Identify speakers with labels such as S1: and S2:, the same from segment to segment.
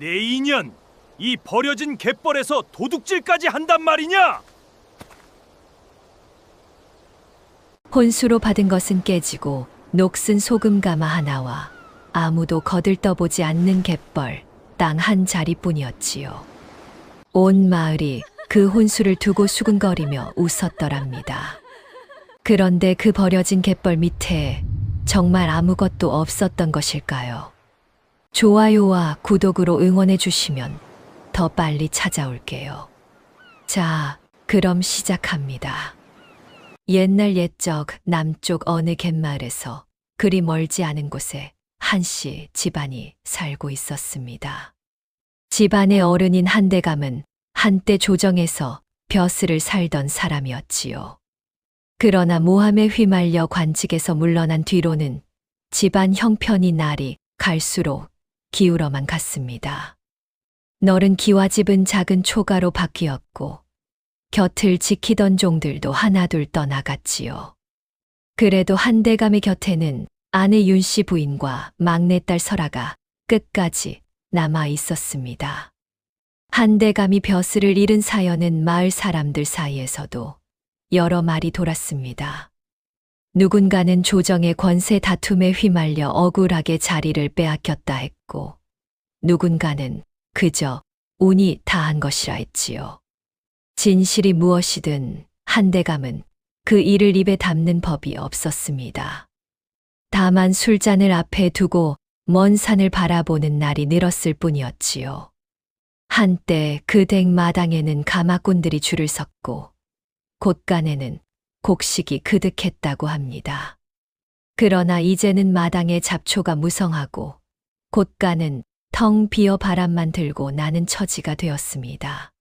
S1: 내 인연, 이 버려진 갯벌에서 도둑질까지 한단 말이냐?
S2: 혼수로 받은 것은 깨지고 녹슨 소금 가마 하나와 아무도 거들떠보지 않는 갯벌 땅 한 자리뿐이었지요. 온 마을이 그 혼수를 두고 수군거리며 웃었더랍니다. 그런데 그 버려진 갯벌 밑에 정말 아무것도 없었던 것일까요? 좋아요와 구독으로 응원해 주시면 더 빨리 찾아올게요. 자, 그럼 시작합니다. 옛날 옛적 남쪽 어느 갯마을에서 그리 멀지 않은 곳에 한씨 집안이 살고 있었습니다. 집안의 어른인 한대감은 한때 조정에서 벼슬을 살던 사람이었지요. 그러나 모함에 휘말려 관직에서 물러난 뒤로는 집안 형편이 날이 갈수록 기울어만 갔습니다. 너른 기와집은 작은 초가로 바뀌었고 곁을 지키던 종들도 하나둘 떠나갔지요. 그래도 한대감의 곁에는 아내 윤씨 부인과 막내딸 설아가 끝까지 남아 있었습니다. 한대감이 벼슬을 잃은 사연은 마을 사람들 사이에서도 여러 말이 돌았습니다. 누군가는 조정의 권세 다툼에 휘말려 억울하게 자리를 빼앗겼다 했고, 누군가는 그저 운이 다한 것이라 했지요. 진실이 무엇이든 한대감은 그 일을 입에 담는 법이 없었습니다. 다만 술잔을 앞에 두고 먼 산을 바라보는 날이 늘었을 뿐이었지요. 한때 그 댁 마당에는 가마꾼들이 줄을 섰고 곳간에는 곡식이 그득했다고 합니다. 그러나 이제는 마당에 잡초가 무성하고 곳간은 텅 비어 바람만 들고 나는 처지가 되었습니다.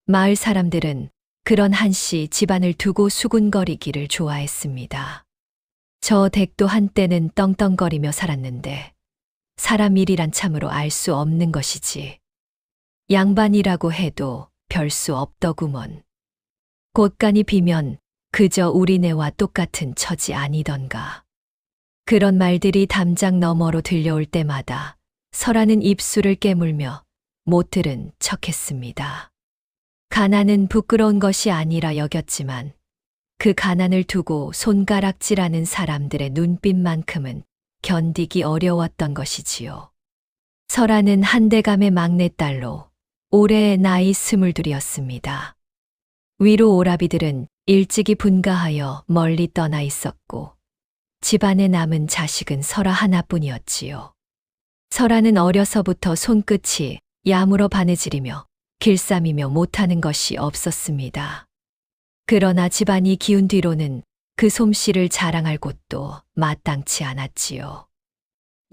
S2: 마을 사람들은 그런 한씨 집안을 두고 수군거리기를 좋아했습니다. 저 댁도 한때는 떵떵거리며 살았는데 사람 일이란 참으로 알 수 없는 것이지. 양반이라고 해도 별 수 없더구먼. 곳간이 비면 그저 우리네와 똑같은 처지 아니던가. 그런 말들이 담장 너머로 들려올 때마다 설아는 입술을 깨물며 못 들은 척했습니다. 가난은 부끄러운 것이 아니라 여겼지만 그 가난을 두고 손가락질하는 사람들의 눈빛만큼은 견디기 어려웠던 것이지요. 설아는 한대감의 막내딸로 올해 나이 22이었습니다. 위로 오라비들은 일찍이 분가하여 멀리 떠나 있었고 집안에 남은 자식은 설아 하나뿐이었지요. 설아는 어려서부터 손끝이 야물어 바느질이며 길쌈이며 못하는 것이 없었습니다. 그러나 집안이 기운 뒤로는 그 솜씨를 자랑할 곳도 마땅치 않았지요.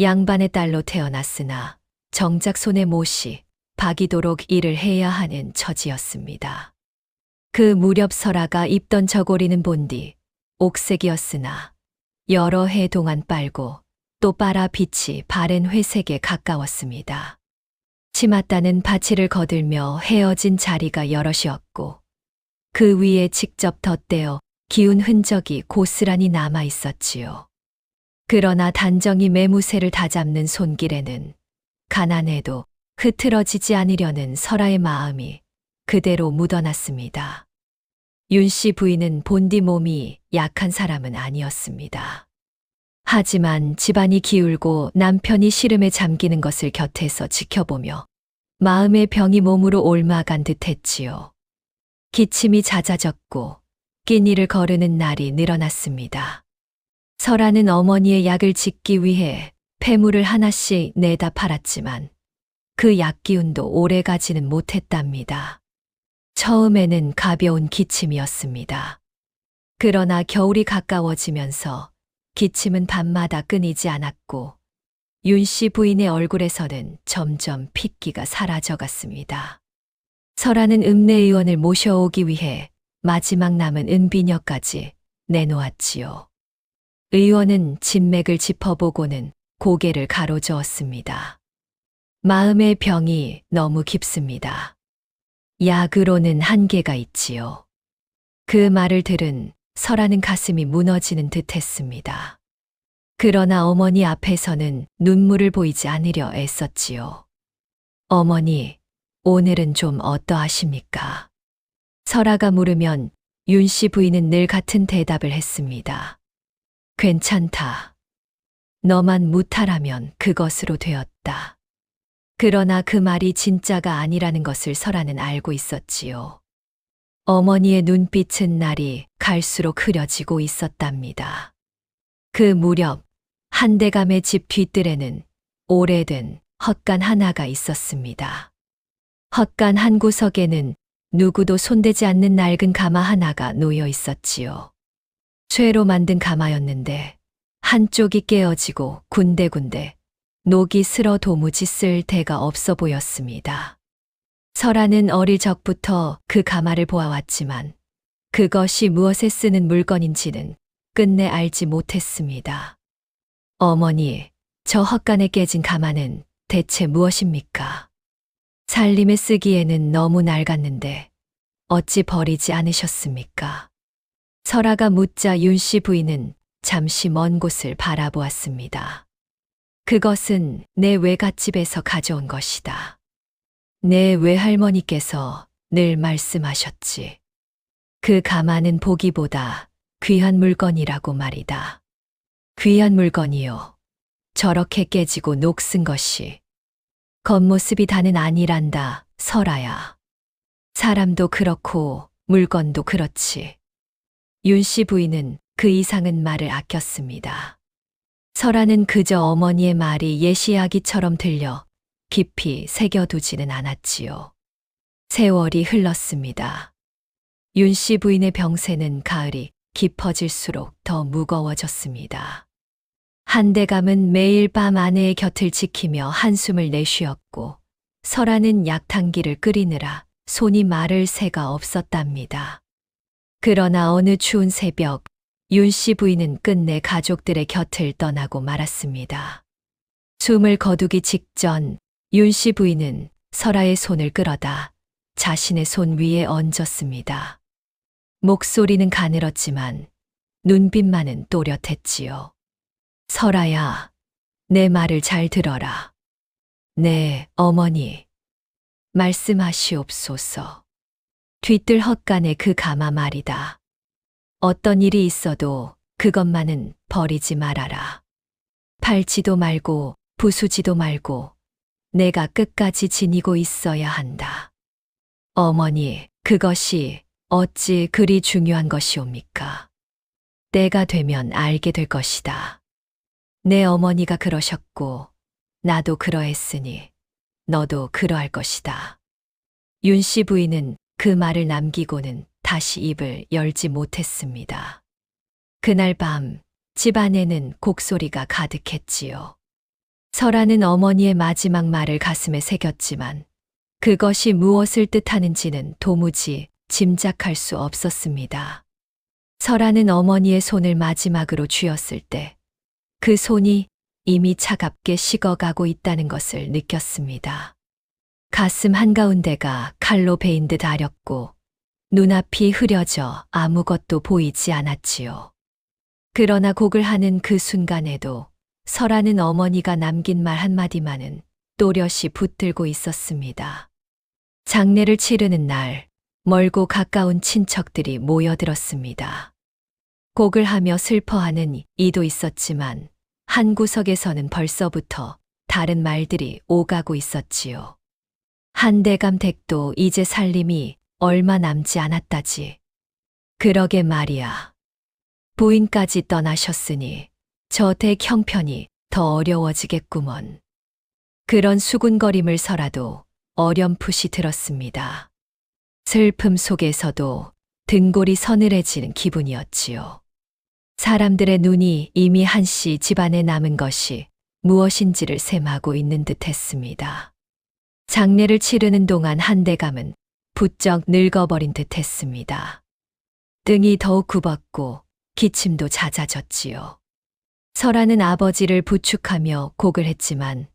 S2: 양반의 딸로 태어났으나 정작 손에 못이 박이도록 일을 해야 하는 처지였습니다. 그 무렵 설아가 입던 저고리는 본디 옥색이었으나 여러 해 동안 빨고 또 빨아 빛이 바랜 회색에 가까웠습니다. 치맛다는 바치를 거들며 헤어진 자리가 여럿이었고 그 위에 직접 덧대어 기운 흔적이 고스란히 남아 있었지요. 그러나 단정히 매무새를 다잡는 손길에는 가난해도 흐트러지지 않으려는 설아의 마음이 그대로 묻어났습니다. 윤씨 부인은 본디 몸이 약한 사람은 아니었습니다. 하지만 집안이 기울고 남편이 시름에 잠기는 것을 곁에서 지켜보며 마음의 병이 몸으로 옮아간 듯했지요. 기침이 잦아졌고 끼니를 거르는 날이 늘어났습니다. 설아는 어머니의 약을 짓기 위해 폐물을 하나씩 내다 팔았지만 그 약기운도 오래가지는 못했답니다. 처음에는 가벼운 기침이었습니다. 그러나 겨울이 가까워지면서 기침은 밤마다 끊이지 않았고 윤씨 부인의 얼굴에서는 점점 핏기가 사라져갔습니다. 설아는 읍내의원을 모셔오기 위해 마지막 남은 은비녀까지 내놓았지요. 의원은 진맥을 짚어보고는 고개를 가로저었습니다. 마음의 병이 너무 깊습니다. 약으로는 한계가 있지요. 그 말을 들은 설아는 가슴이 무너지는 듯했습니다. 그러나 어머니 앞에서는 눈물을 보이지 않으려 애썼지요. 어머니, 오늘은 좀 어떠하십니까? 설아가 물으면 윤 씨 부인은 늘 같은 대답을 했습니다. 괜찮다. 너만 무탈하면 그것으로 되었다. 그러나 그 말이 진짜가 아니라는 것을 설아는 알고 있었지요. 어머니의 눈빛은 날이 갈수록 흐려지고 있었답니다. 그 무렵 한대감의 집 뒤뜰에는 오래된 헛간 하나가 있었습니다. 헛간 한 구석에는 누구도 손대지 않는 낡은 가마 하나가 놓여 있었지요. 쇠로 만든 가마였는데 한쪽이 깨어지고 군데군데 녹이 슬어 도무지 쓸 데가 없어 보였습니다. 설아는 어릴 적부터 그 가마를 보아왔지만 그것이 무엇에 쓰는 물건인지는 끝내 알지 못했습니다. 어머니, 저 헛간에 깨진 가마는 대체 무엇입니까? 살림에 쓰기에는 너무 낡았는데 어찌 버리지 않으셨습니까? 설아가 묻자 윤 씨 부인은 잠시 먼 곳을 바라보았습니다. 그것은 내 외갓집에서 가져온 것이다. 내 외할머니께서 늘 말씀하셨지. 그 가마는 보기보다 귀한 물건이라고 말이다. 귀한 물건이요. 저렇게 깨지고 녹슨 것이. 겉모습이 다는 아니란다, 설아야. 사람도 그렇고 물건도 그렇지. 윤 씨 부인은 그 이상은 말을 아꼈습니다. 설아는 그저 어머니의 말이 예시이야기처럼 들려 깊이 새겨두지는 않았지요. 세월이 흘렀습니다. 윤 씨 부인의 병세는 가을이 깊어질수록 더 무거워졌습니다. 한대감은 매일 밤 아내의 곁을 지키며 한숨을 내쉬었고 설아는 약탕기를 끓이느라 손이 마를 새가 없었답니다. 그러나 어느 추운 새벽 윤 씨 부인은 끝내 가족들의 곁을 떠나고 말았습니다. 숨을 거두기 직전 윤 씨 부인은 설아의 손을 끌어다 자신의 손 위에 얹었습니다. 목소리는 가늘었지만 눈빛만은 또렷했지요. 설아야, 내 말을 잘 들어라. 네, 어머니. 말씀하시옵소서. 뒤뜰 헛간의 그 가마 말이다. 어떤 일이 있어도 그것만은 버리지 말아라. 팔지도 말고 부수지도 말고 내가 끝까지 지니고 있어야 한다. 어머니, 그것이 어찌 그리 중요한 것이옵니까? 때가 되면 알게 될 것이다. 내 어머니가 그러셨고 나도 그러했으니 너도 그러할 것이다. 윤 씨 부인은 그 말을 남기고는 다시 입을 열지 못했습니다. 그날 밤 집안에는 곡소리가 가득했지요. 설아는 어머니의 마지막 말을 가슴에 새겼지만 그것이 무엇을 뜻하는지는 도무지 짐작할 수 없었습니다. 설아는 어머니의 손을 마지막으로 쥐었을 때 그 손이 이미 차갑게 식어가고 있다는 것을 느꼈습니다. 가슴 한가운데가 칼로 베인 듯 아렸고 눈앞이 흐려져 아무것도 보이지 않았지요. 그러나 곡을 하는 그 순간에도 설아는 어머니가 남긴 말 한마디만은 또렷이 붙들고 있었습니다. 장례를 치르는 날 멀고 가까운 친척들이 모여들었습니다. 곡을 하며 슬퍼하는 이도 있었지만 한 구석에서는 벌써부터 다른 말들이 오가고 있었지요. 한대감 댁도 이제 살림이 얼마 남지 않았다지. 그러게 말이야. 부인까지 떠나셨으니 저 댁 형편이 더 어려워지겠구먼. 그런 수군거림을 설아도 어렴풋이 들었습니다. 슬픔 속에서도 등골이 서늘해지는 기분이었지요. 사람들의 눈이 이미 한씨 집안에 남은 것이 무엇인지를 셈하고 있는 듯 했습니다. 장례를 치르는 동안 한대감은 부쩍 늙어버린 듯 했습니다. 등이 더욱 굽었고 기침도 잦아졌지요. 설아는 아버지를 부축하며 곡을 했지만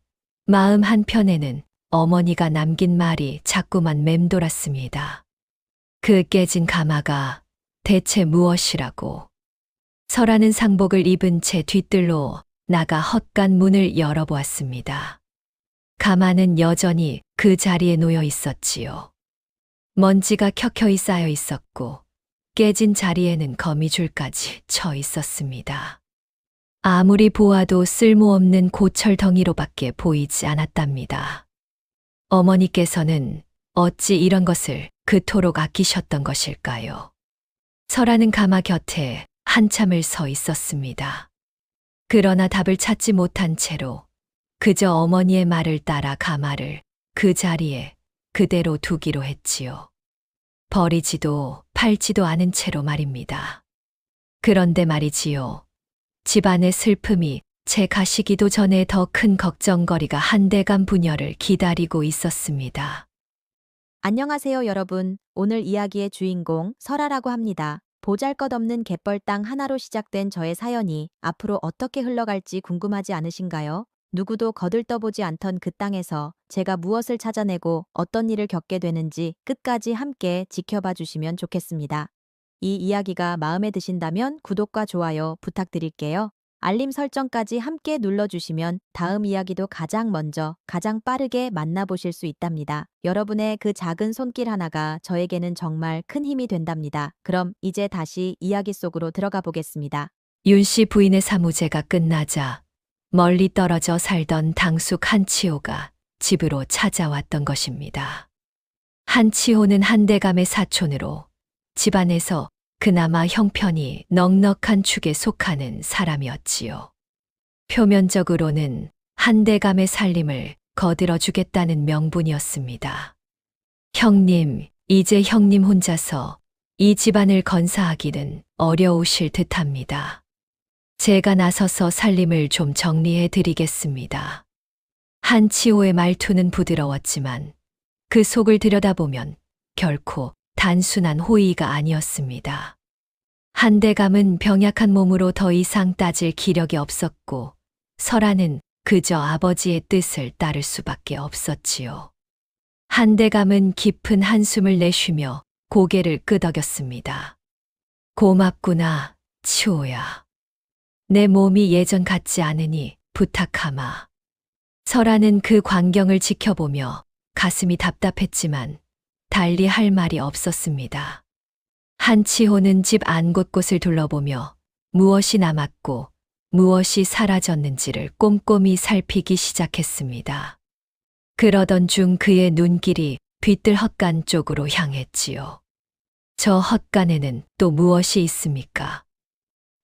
S2: 마음 한편에는 어머니가 남긴 말이 자꾸만 맴돌았습니다. 그 깨진 가마가 대체 무엇이라고. 설아는 상복을 입은 채 뒤뜰로 나가 헛간 문을 열어보았습니다. 가마는 여전히 그 자리에 놓여 있었지요. 먼지가 켜켜이 쌓여 있었고 깨진 자리에는 거미줄까지 쳐 있었습니다. 아무리 보아도 쓸모없는 고철덩이로밖에 보이지 않았답니다. 어머니께서는 어찌 이런 것을 그토록 아끼셨던 것일까요? 설하는 가마 곁에 한참을 서 있었습니다. 그러나 답을 찾지 못한 채로 그저 어머니의 말을 따라 가마를 그 자리에 그대로 두기로 했지요. 버리지도 팔지도 않은 채로 말입니다. 그런데 말이지요. 집안의 슬픔이 채 가시기도 전에 더 큰 걱정거리가 한대감 부녀를 기다리고 있었습니다.
S3: 안녕하세요, 여러분. 오늘 이야기의 주인공 설아라고 합니다. 보잘것없는 갯벌 땅 하나로 시작된 저의 사연이 앞으로 어떻게 흘러갈지 궁금하지 않으신가요? 누구도 거들떠보지 않던 그 땅에서 제가 무엇을 찾아내고 어떤 일을 겪게 되는지 끝까지 함께 지켜봐 주시면 좋겠습니다. 이 이야기가 마음에 드신다면 구독과 좋아요 부탁드릴게요. 알림 설정까지 함께 눌러주시면 다음 이야기도 가장 먼저, 가장 빠르게 만나보실 수 있답니다. 여러분의 그 작은 손길 하나가 저에게는 정말 큰 힘이 된답니다. 그럼 이제 다시 이야기 속으로 들어가 보겠습니다.
S2: 윤 씨 부인의 사무제가 끝나자 멀리 떨어져 살던 당숙 한치호가 집으로 찾아왔던 것입니다. 한치호는 한대감의 사촌으로 집안에서 그나마 형편이 넉넉한 축에 속하는 사람이었지요. 표면적으로는 한대감의 살림을 거들어주겠다는 명분이었습니다. 형님, 이제 형님 혼자서 이 집안을 건사하기는 어려우실 듯합니다. 제가 나서서 살림을 좀 정리해 드리겠습니다. 한치호의 말투는 부드러웠지만 그 속을 들여다보면 결코 단순한 호의가 아니었습니다. 한대감은 병약한 몸으로 더 이상 따질 기력이 없었고 설아는 그저 아버지의 뜻을 따를 수밖에 없었지요. 한대감은 깊은 한숨을 내쉬며 고개를 끄덕였습니다. 고맙구나, 치호야. 내 몸이 예전 같지 않으니 부탁하마. 설아는 그 광경을 지켜보며 가슴이 답답했지만 달리 할 말이 없었습니다. 한치호는 집 안 곳곳을 둘러보며 무엇이 남았고 무엇이 사라졌는지를 꼼꼼히 살피기 시작했습니다. 그러던 중 그의 눈길이 뒤뜰 헛간 쪽으로 향했지요. 저 헛간에는 또 무엇이 있습니까?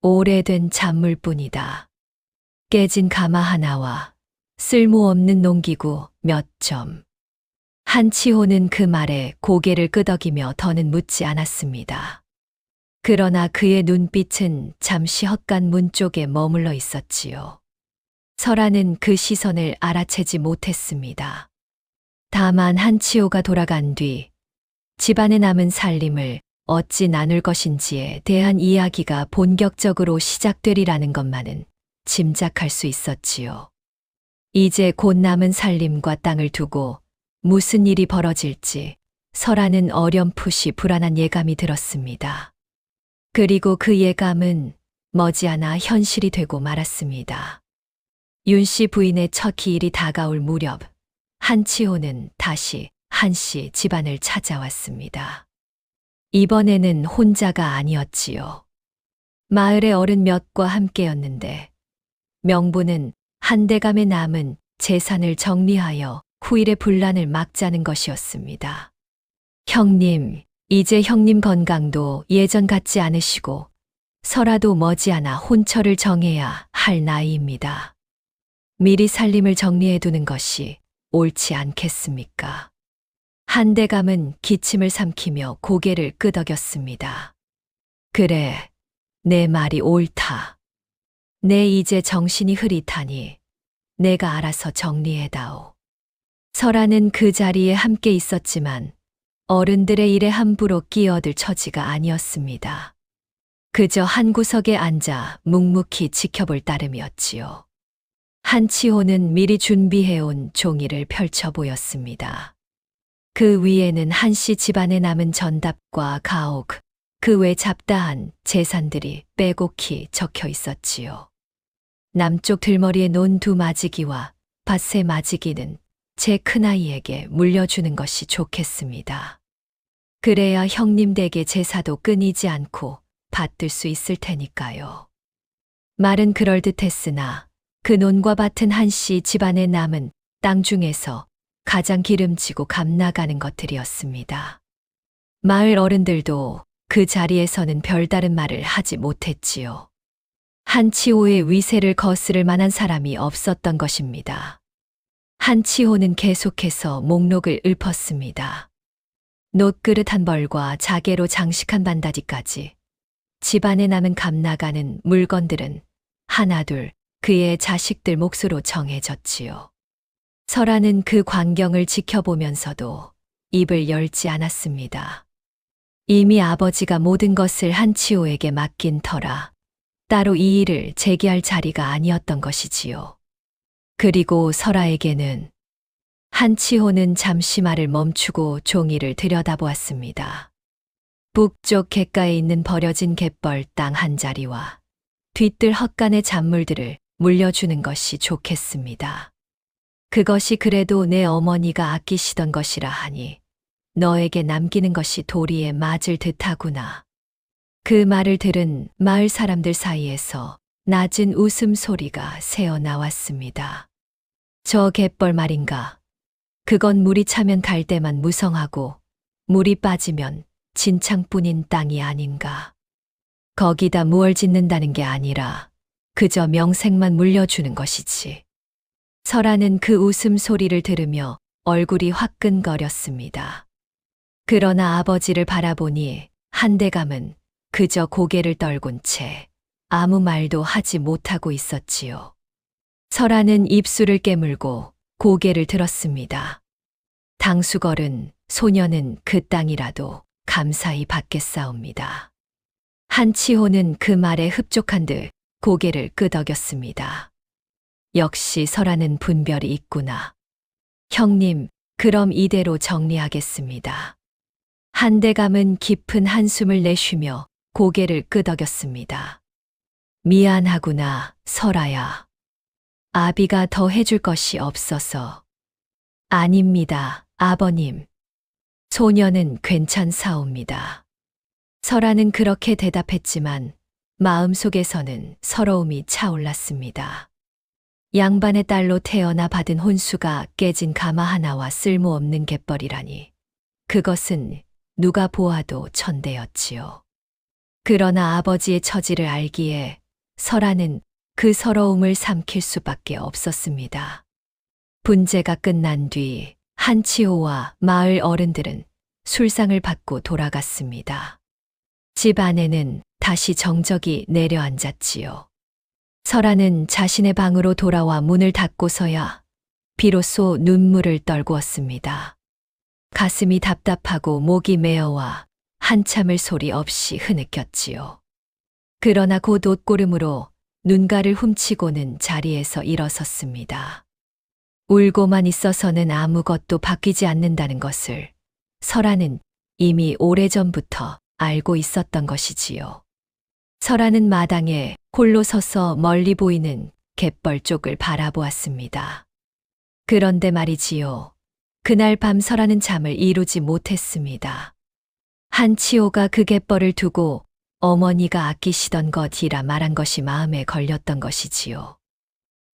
S2: 오래된 잔물뿐이다. 깨진 가마 하나와 쓸모없는 농기구 몇 점. 한치호는 그 말에 고개를 끄덕이며 더는 묻지 않았습니다. 그러나 그의 눈빛은 잠시 헛간 문 쪽에 머물러 있었지요. 설아는 그 시선을 알아채지 못했습니다. 다만 한치호가 돌아간 뒤 집안에 남은 살림을 어찌 나눌 것인지에 대한 이야기가 본격적으로 시작되리라는 것만은 짐작할 수 있었지요. 이제 곧 남은 살림과 땅을 두고 무슨 일이 벌어질지 설아는 어렴풋이 불안한 예감이 들었습니다. 그리고 그 예감은 머지않아 현실이 되고 말았습니다. 윤 씨 부인의 첫 기일이 다가올 무렵 한치호는 다시 한씨 집안을 찾아왔습니다. 이번에는 혼자가 아니었지요. 마을의 어른 몇과 함께였는데 명분은 한대감에 남은 재산을 정리하여 후일의 분란을 막자는 것이었습니다. 형님, 이제 형님 건강도 예전 같지 않으시고 설아도 머지않아 혼처를 정해야 할 나이입니다. 미리 살림을 정리해두는 것이 옳지 않겠습니까? 한대감은 기침을 삼키며 고개를 끄덕였습니다. 그래, 내 말이 옳다. 내 이제 정신이 흐릿하니 내가 알아서 정리해다오. 설아는 그 자리에 함께 있었지만 어른들의 일에 함부로 끼어들 처지가 아니었습니다. 그저 한 구석에 앉아 묵묵히 지켜볼 따름이었지요. 한치호는 미리 준비해온 종이를 펼쳐 보였습니다. 그 위에는 한씨 집안에 남은 전답과 가옥, 그 외 잡다한 재산들이 빼곡히 적혀 있었지요. 남쪽 들머리에 논 두 마지기와 밭의 마지기는 제 큰아이에게 물려주는 것이 좋겠습니다. 그래야 형님 댁의 제사도 끊이지 않고 받들 수 있을 테니까요. 말은 그럴듯했으나 그 논과 밭은 한씨 집안에 남은 땅 중에서 가장 기름지고 값나가는 것들이었습니다. 마을 어른들도 그 자리에서는 별다른 말을 하지 못했지요. 한치호의 위세를 거스를 만한 사람이 없었던 것입니다. 한치호는 계속해서 목록을 읊었습니다. 놋그릇 한 벌과 자개로 장식한 반다지까지 집안에 남은 값나가는 물건들은 하나둘 그의 자식들 몫으로 정해졌지요. 설아는 그 광경을 지켜보면서도 입을 열지 않았습니다. 이미 아버지가 모든 것을 한치호에게 맡긴 터라 따로 이 일을 제기할 자리가 아니었던 것이지요. 그리고 설아에게는 한치호는 잠시 말을 멈추고 종이를 들여다보았습니다. 북쪽 갯가에 있는 버려진 갯벌 땅 한 자리와 뒤뜰 헛간의 잔물들을 물려주는 것이 좋겠습니다. 그것이 그래도 내 어머니가 아끼시던 것이라 하니 너에게 남기는 것이 도리에 맞을 듯하구나. 그 말을 들은 마을 사람들 사이에서 낮은 웃음소리가 새어나왔습니다. 저 갯벌 말인가? 그건 물이 차면 갈 때만 무성하고 물이 빠지면 진창뿐인 땅이 아닌가. 거기다 무얼 짓는다는 게 아니라 그저 명색만 물려주는 것이지. 설아는 그 웃음소리를 들으며 얼굴이 화끈거렸습니다. 그러나 아버지를 바라보니 한대감은 그저 고개를 떨군 채 아무 말도 하지 못하고 있었지요. 설아는 입술을 깨물고 고개를 들었습니다. 당수걸은 소녀는 그 땅이라도 감사히 받겠사옵니다. 한치호는 그 말에 흡족한 듯 고개를 끄덕였습니다. 역시 설아는 분별이 있구나. 형님, 그럼 이대로 정리하겠습니다. 한대감은 깊은 한숨을 내쉬며 고개를 끄덕였습니다. 미안하구나, 설아야. 아비가 더 해줄 것이 없어서. 아닙니다, 아버님. 소녀는 괜찮사옵니다. 설아는 그렇게 대답했지만 마음속에서는 서러움이 차올랐습니다. 양반의 딸로 태어나 받은 혼수가 깨진 가마 하나와 쓸모없는 갯벌이라니. 그것은 누가 보아도 천대였지요. 그러나 아버지의 처지를 알기에 설아는 그 서러움을 삼킬 수밖에 없었습니다. 분재가 끝난 뒤 한치호와 마을 어른들은 술상을 받고 돌아갔습니다. 집 안에는 다시 정적이 내려앉았지요. 설아는 자신의 방으로 돌아와 문을 닫고서야 비로소 눈물을 떨구었습니다. 가슴이 답답하고 목이 메어와 한참을 소리 없이 흐느꼈지요. 그러나 곧 옷고름으로 눈가를 훔치고는 자리에서 일어섰습니다. 울고만 있어서는 아무것도 바뀌지 않는다는 것을 설아는 이미 오래전부터 알고 있었던 것이지요. 설아는 마당에 홀로 서서 멀리 보이는 갯벌 쪽을 바라보았습니다. 그런데 말이지요. 그날 밤 설아는 잠을 이루지 못했습니다. 한치호가 그 갯벌을 두고 어머니가 아끼시던 것이라 말한 것이 마음에 걸렸던 것이지요.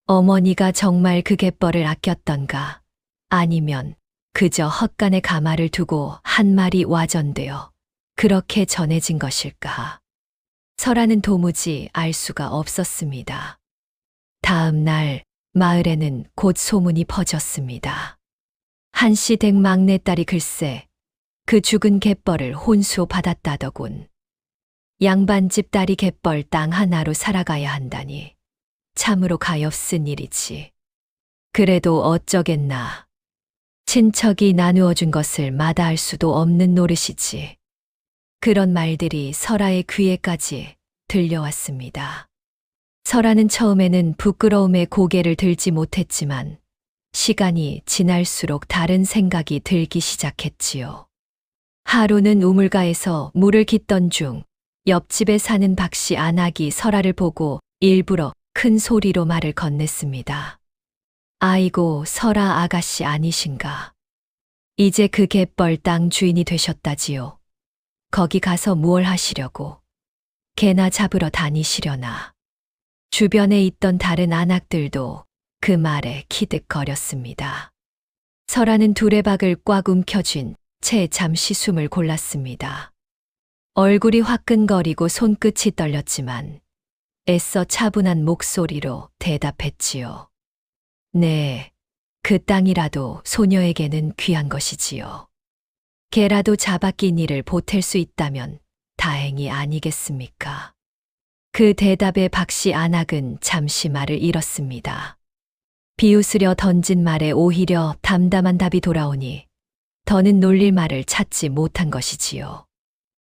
S2: 어머니가 정말 그 갯벌을 아꼈던가 아니면 그저 헛간에 가마를 두고 한 말이 와전되어 그렇게 전해진 것일까. 설아는 도무지 알 수가 없었습니다. 다음 날 마을에는 곧 소문이 퍼졌습니다. 한씨 댁 막내딸이 글쎄 그 죽은 갯벌을 혼수 받았다더군. 양반집 딸이 갯벌 땅 하나로 살아가야 한다니 참으로 가엾은 일이지. 그래도 어쩌겠나. 친척이 나누어 준 것을 마다할 수도 없는 노릇이지. 그런 말들이 설아의 귀에까지 들려왔습니다. 설아는 처음에는 부끄러움에 고개를 들지 못했지만 시간이 지날수록 다른 생각이 들기 시작했지요. 하루는 우물가에서 물을 깃던 중 옆집에 사는 박씨 안악이 설아를 보고 일부러 큰 소리로 말을 건넸습니다. 아이고, 설아 아가씨 아니신가. 이제 그 갯벌 땅 주인이 되셨다지요. 거기 가서 무얼 하시려고. 개나 잡으러 다니시려나. 주변에 있던 다른 안악들도 그 말에 키득거렸습니다. 설아는 두레박을 꽉 움켜쥔 채 잠시 숨을 골랐습니다. 얼굴이 화끈거리고 손끝이 떨렸지만 애써 차분한 목소리로 대답했지요. 네, 그 땅이라도 소녀에게는 귀한 것이지요. 개라도 잡아낀 이를 보탤 수 있다면 다행이 아니겠습니까? 그 대답에 박씨 안악은 잠시 말을 잃었습니다. 비웃으려 던진 말에 오히려 담담한 답이 돌아오니 더는 놀릴 말을 찾지 못한 것이지요.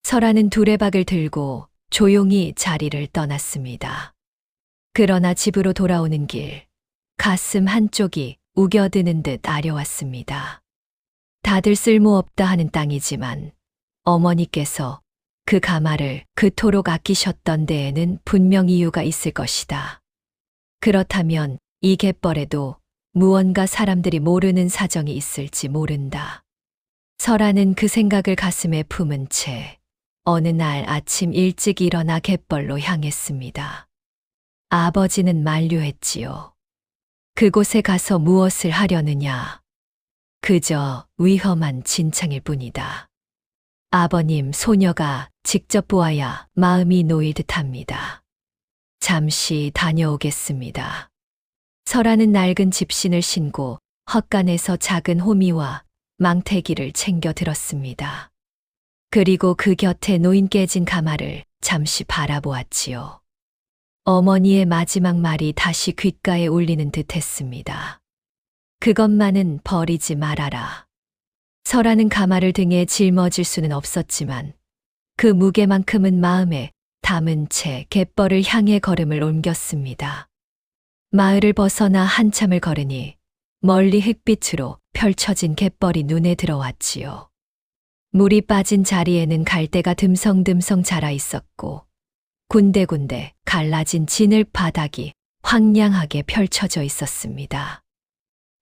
S2: 설아는 두레박을 들고 조용히 자리를 떠났습니다. 그러나 집으로 돌아오는 길, 가슴 한쪽이 우겨드는 듯 아려왔습니다. 다들 쓸모없다 하는 땅이지만 어머니께서 그 가마를 그토록 아끼셨던 데에는 분명 이유가 있을 것이다. 그렇다면 이 갯벌에도 무언가 사람들이 모르는 사정이 있을지 모른다. 설아는 그 생각을 가슴에 품은 채 어느 날 아침 일찍 일어나 갯벌로 향했습니다. 아버지는 만류했지요. 그곳에 가서 무엇을 하려느냐. 그저 위험한 진창일 뿐이다. 아버님, 소녀가 직접 보아야 마음이 놓일 듯합니다. 잠시 다녀오겠습니다. 설아는 낡은 집신을 신고 헛간에서 작은 호미와 망태기를 챙겨 들었습니다. 그리고 그 곁에 놓인 깨진 가마를 잠시 바라보았지요. 어머니의 마지막 말이 다시 귓가에 울리는 듯 했습니다. 그것만은 버리지 말아라. 설아는 가마를 등에 짊어질 수는 없었지만 그 무게만큼은 마음에 담은 채 갯벌을 향해 걸음을 옮겼습니다. 마을을 벗어나 한참을 걸으니 멀리 흙빛으로 펼쳐진 갯벌이 눈에 들어왔지요. 물이 빠진 자리에는 갈대가 듬성듬성 자라 있었고 군데군데 갈라진 진흙 바닥이 황량하게 펼쳐져 있었습니다.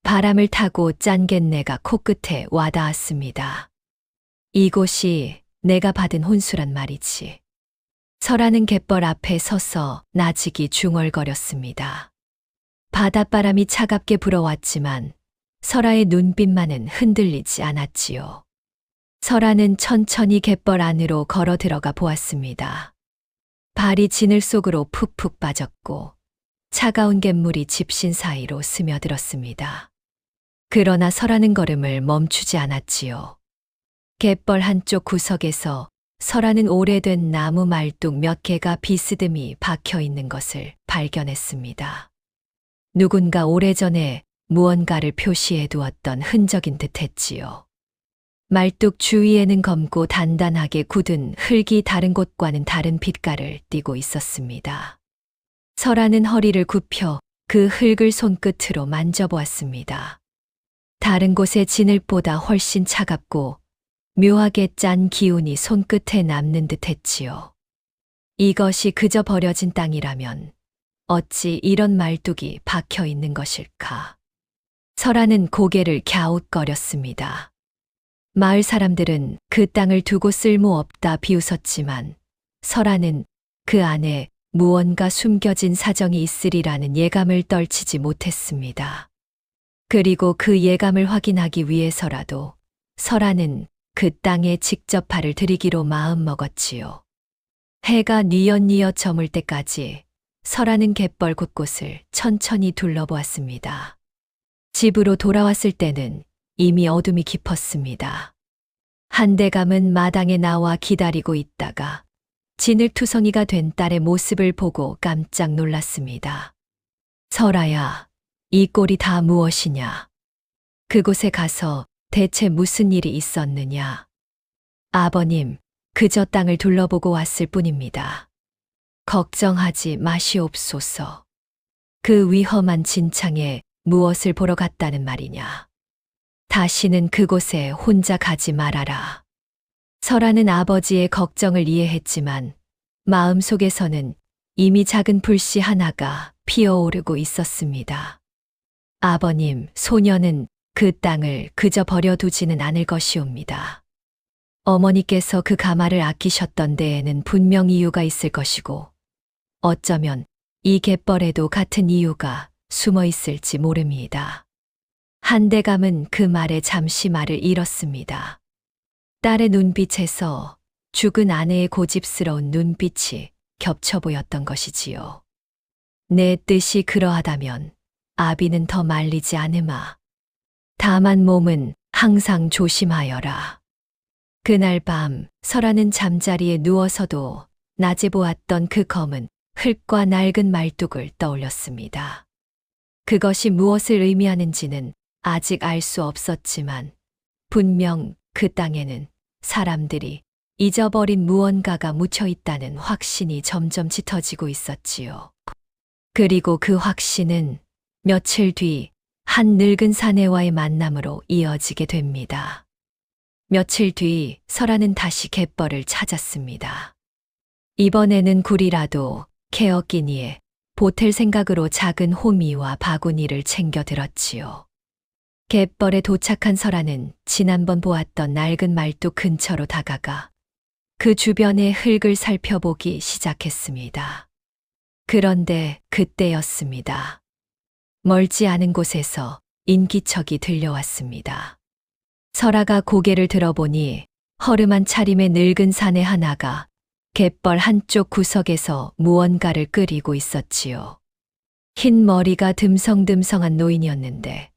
S2: 바람을 타고 짠 갯내가 코끝에 와닿았습니다. 이곳이 내가 받은 혼수란 말이지. 설아는 갯벌 앞에 서서 나직이 중얼거렸습니다. 바닷바람이 차갑게 불어왔지만 설아의 눈빛만은 흔들리지 않았지요. 설아는 천천히 갯벌 안으로 걸어 들어가 보았습니다. 발이 진흙 속으로 푹푹 빠졌고 차가운 갯물이 집신 사이로 스며들었습니다. 그러나 설아는 걸음을 멈추지 않았지요. 갯벌 한쪽 구석에서 설아는 오래된 나무 말뚝 몇 개가 비스듬히 박혀 있는 것을 발견했습니다. 누군가 오래전에 무언가를 표시해 두었던 흔적인 듯 했지요. 말뚝 주위에는 검고 단단하게 굳은 흙이 다른 곳과는 다른 빛깔을 띠고 있었습니다. 설아는 허리를 굽혀 그 흙을 손끝으로 만져보았습니다. 다른 곳의 진흙보다 훨씬 차갑고 묘하게 짠 기운이 손끝에 남는 듯 했지요. 이것이 그저 버려진 땅이라면 어찌 이런 말뚝이 박혀 있는 것일까? 설아는 고개를 갸웃거렸습니다. 마을 사람들은 그 땅을 두고 쓸모없다 비웃었지만 설아는 그 안에 무언가 숨겨진 사정이 있으리라는 예감을 떨치지 못했습니다. 그리고 그 예감을 확인하기 위해서라도 설아는 그 땅에 직접 발을 들이기로 마음먹었지요. 해가 뉘엿뉘엿 저물 때까지 설아는 갯벌 곳곳을 천천히 둘러보았습니다. 집으로 돌아왔을 때는 이미 어둠이 깊었습니다. 한대감은 마당에 나와 기다리고 있다가 진흙투성이가 된 딸의 모습을 보고 깜짝 놀랐습니다. 설아야, 이 꼴이 다 무엇이냐? 그곳에 가서 대체 무슨 일이 있었느냐? 아버님, 그저 땅을 둘러보고 왔을 뿐입니다. 걱정하지 마시옵소서. 그 위험한 진창에 무엇을 보러 갔다는 말이냐? 다시는 그곳에 혼자 가지 말아라. 설아는 아버지의 걱정을 이해했지만 마음속에서는 이미 작은 불씨 하나가 피어오르고 있었습니다. 아버님, 소녀는 그 땅을 그저 버려두지는 않을 것이옵니다. 어머니께서 그 가마를 아끼셨던 데에는 분명 이유가 있을 것이고, 어쩌면 이 갯벌에도 같은 이유가 숨어 있을지 모릅니다. 한대감은 그 말에 잠시 말을 잃었습니다. 딸의 눈빛에서 죽은 아내의 고집스러운 눈빛이 겹쳐 보였던 것이지요. 내 뜻이 그러하다면 아비는 더 말리지 않으마. 다만 몸은 항상 조심하여라. 그날 밤 설아는 잠자리에 누워서도 낮에 보았던 그 검은 흙과 낡은 말뚝을 떠올렸습니다. 그것이 무엇을 의미하는지는 아직 알 수 없었지만 분명 그 땅에는 사람들이 잊어버린 무언가가 묻혀 있다는 확신이 점점 짙어지고 있었지요. 그리고 그 확신은 며칠 뒤 한 늙은 사내와의 만남으로 이어지게 됩니다. 며칠 뒤 설아는 다시 갯벌을 찾았습니다. 이번에는 굴이라도 캐었기니에 보탤 생각으로 작은 호미와 바구니를 챙겨 들었지요. 갯벌에 도착한 설아는 지난번 보았던 낡은 말뚝 근처로 다가가 그 주변의 흙을 살펴보기 시작했습니다. 그런데 그때였습니다. 멀지 않은 곳에서 인기척이 들려왔습니다. 설아가 고개를 들어보니 허름한 차림의 늙은 사내 하나가 갯벌 한쪽 구석에서 무언가를 끓이고 있었지요. 흰 머리가 듬성듬성한 노인이었는데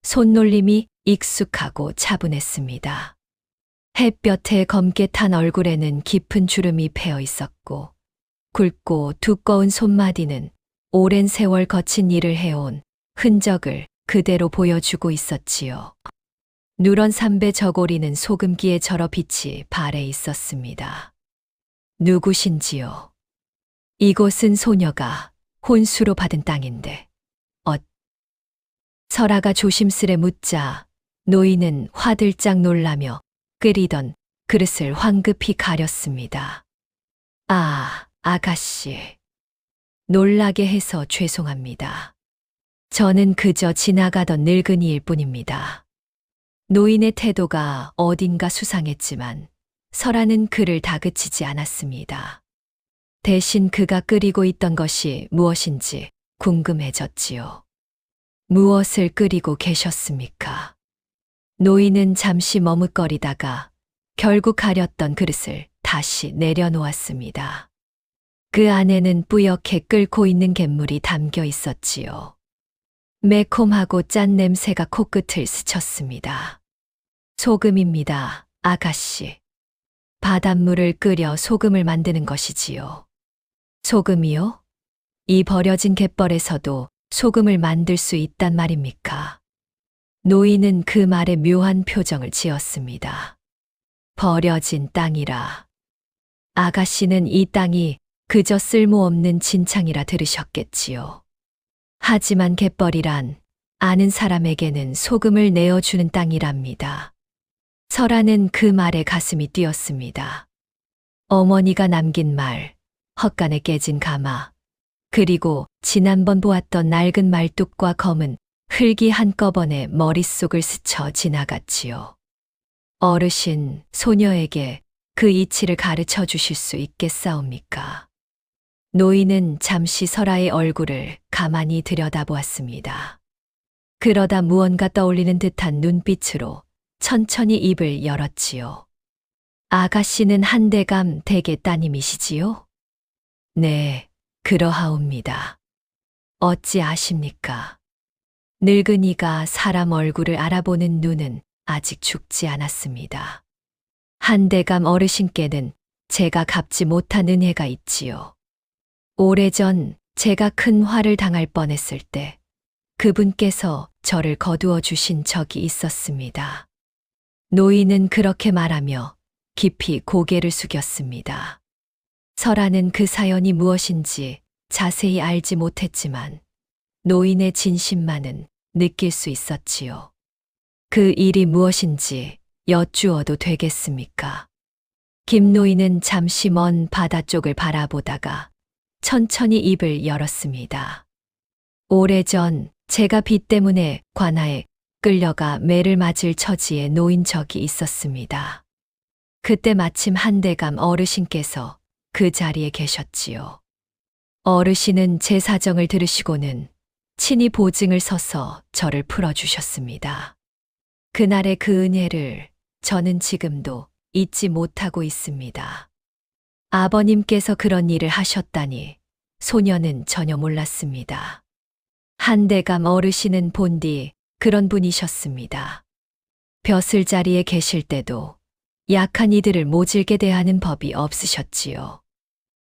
S2: 손놀림이 익숙하고 차분했습니다. 햇볕에 검게 탄 얼굴에는 깊은 주름이 패어 있었고 굵고 두꺼운 손마디는 오랜 세월 거친 일을 해온 흔적을 그대로 보여주고 있었지요. 누런 삼배 저고리는 소금기에 절어 빛이 발해 있었습니다. 누구신지요? 이곳은 소녀가 혼수로 받은 땅인데 설아가 조심스레 묻자 노인은 화들짝 놀라며 끓이던 그릇을 황급히 가렸습니다. 아, 아가씨. 놀라게 해서 죄송합니다. 저는 그저 지나가던 늙은이일 뿐입니다. 노인의 태도가 어딘가 수상했지만 설아는 그를 다그치지 않았습니다. 대신 그가 끓이고 있던 것이 무엇인지 궁금해졌지요. 무엇을 끓이고 계셨습니까? 노인은 잠시 머뭇거리다가 결국 가렸던 그릇을 다시 내려놓았습니다. 그 안에는 뿌옇게 끓고 있는 갯물이 담겨 있었지요. 매콤하고 짠 냄새가 코끝을 스쳤습니다. 소금입니다, 아가씨. 바닷물을 끓여 소금을 만드는 것이지요. 소금이요? 이 버려진 갯벌에서도 소금을 만들 수 있단 말입니까? 노인은 그 말에 묘한 표정을 지었습니다. 버려진 땅이라. 아가씨는 이 땅이 그저 쓸모없는 진창이라 들으셨겠지요. 하지만 갯벌이란 아는 사람에게는 소금을 내어주는 땅이랍니다. 설아는 그 말에 가슴이 뛰었습니다. 어머니가 남긴 말, 헛간에 깨진 가마, 그리고 지난번 보았던 낡은 말뚝과 검은 흙이 한꺼번에 머릿속을 스쳐 지나갔지요. 어르신, 소녀에게 그 이치를 가르쳐 주실 수 있겠사옵니까? 노인은 잠시 설아의 얼굴을 가만히 들여다보았습니다. 그러다 무언가 떠올리는 듯한 눈빛으로 천천히 입을 열었지요. 아가씨는 한대감 댁의 따님이시지요? 네, 그러하옵니다. 어찌 아십니까? 늙은이가 사람 얼굴을 알아보는 눈은 아직 죽지 않았습니다. 한대감 어르신께는 제가 갚지 못한 은혜가 있지요. 오래전 제가 큰 화를 당할 뻔했을 때 그분께서 저를 거두어 주신 적이 있었습니다. 노인은 그렇게 말하며 깊이 고개를 숙였습니다. 설아는 그 사연이 무엇인지 자세히 알지 못했지만 노인의 진심만은 느낄 수 있었지요. 그 일이 무엇인지 여쭈어도 되겠습니까? 김노인은 잠시 먼 바다 쪽을 바라보다가 천천히 입을 열었습니다. 오래전 제가 비 때문에 관아에 끌려가 매를 맞을 처지에 놓인 적이 있었습니다. 그때 마침 한대감 어르신께서 그 자리에 계셨지요. 어르신은 제 사정을 들으시고는 친히 보증을 서서 저를 풀어주셨습니다. 그날의 그 은혜를 저는 지금도 잊지 못하고 있습니다. 아버님께서 그런 일을 하셨다니 소녀는 전혀 몰랐습니다. 한대감 어르신은 본디 그런 분이셨습니다. 벼슬 자리에 계실 때도 약한 이들을 모질게 대하는 법이 없으셨지요.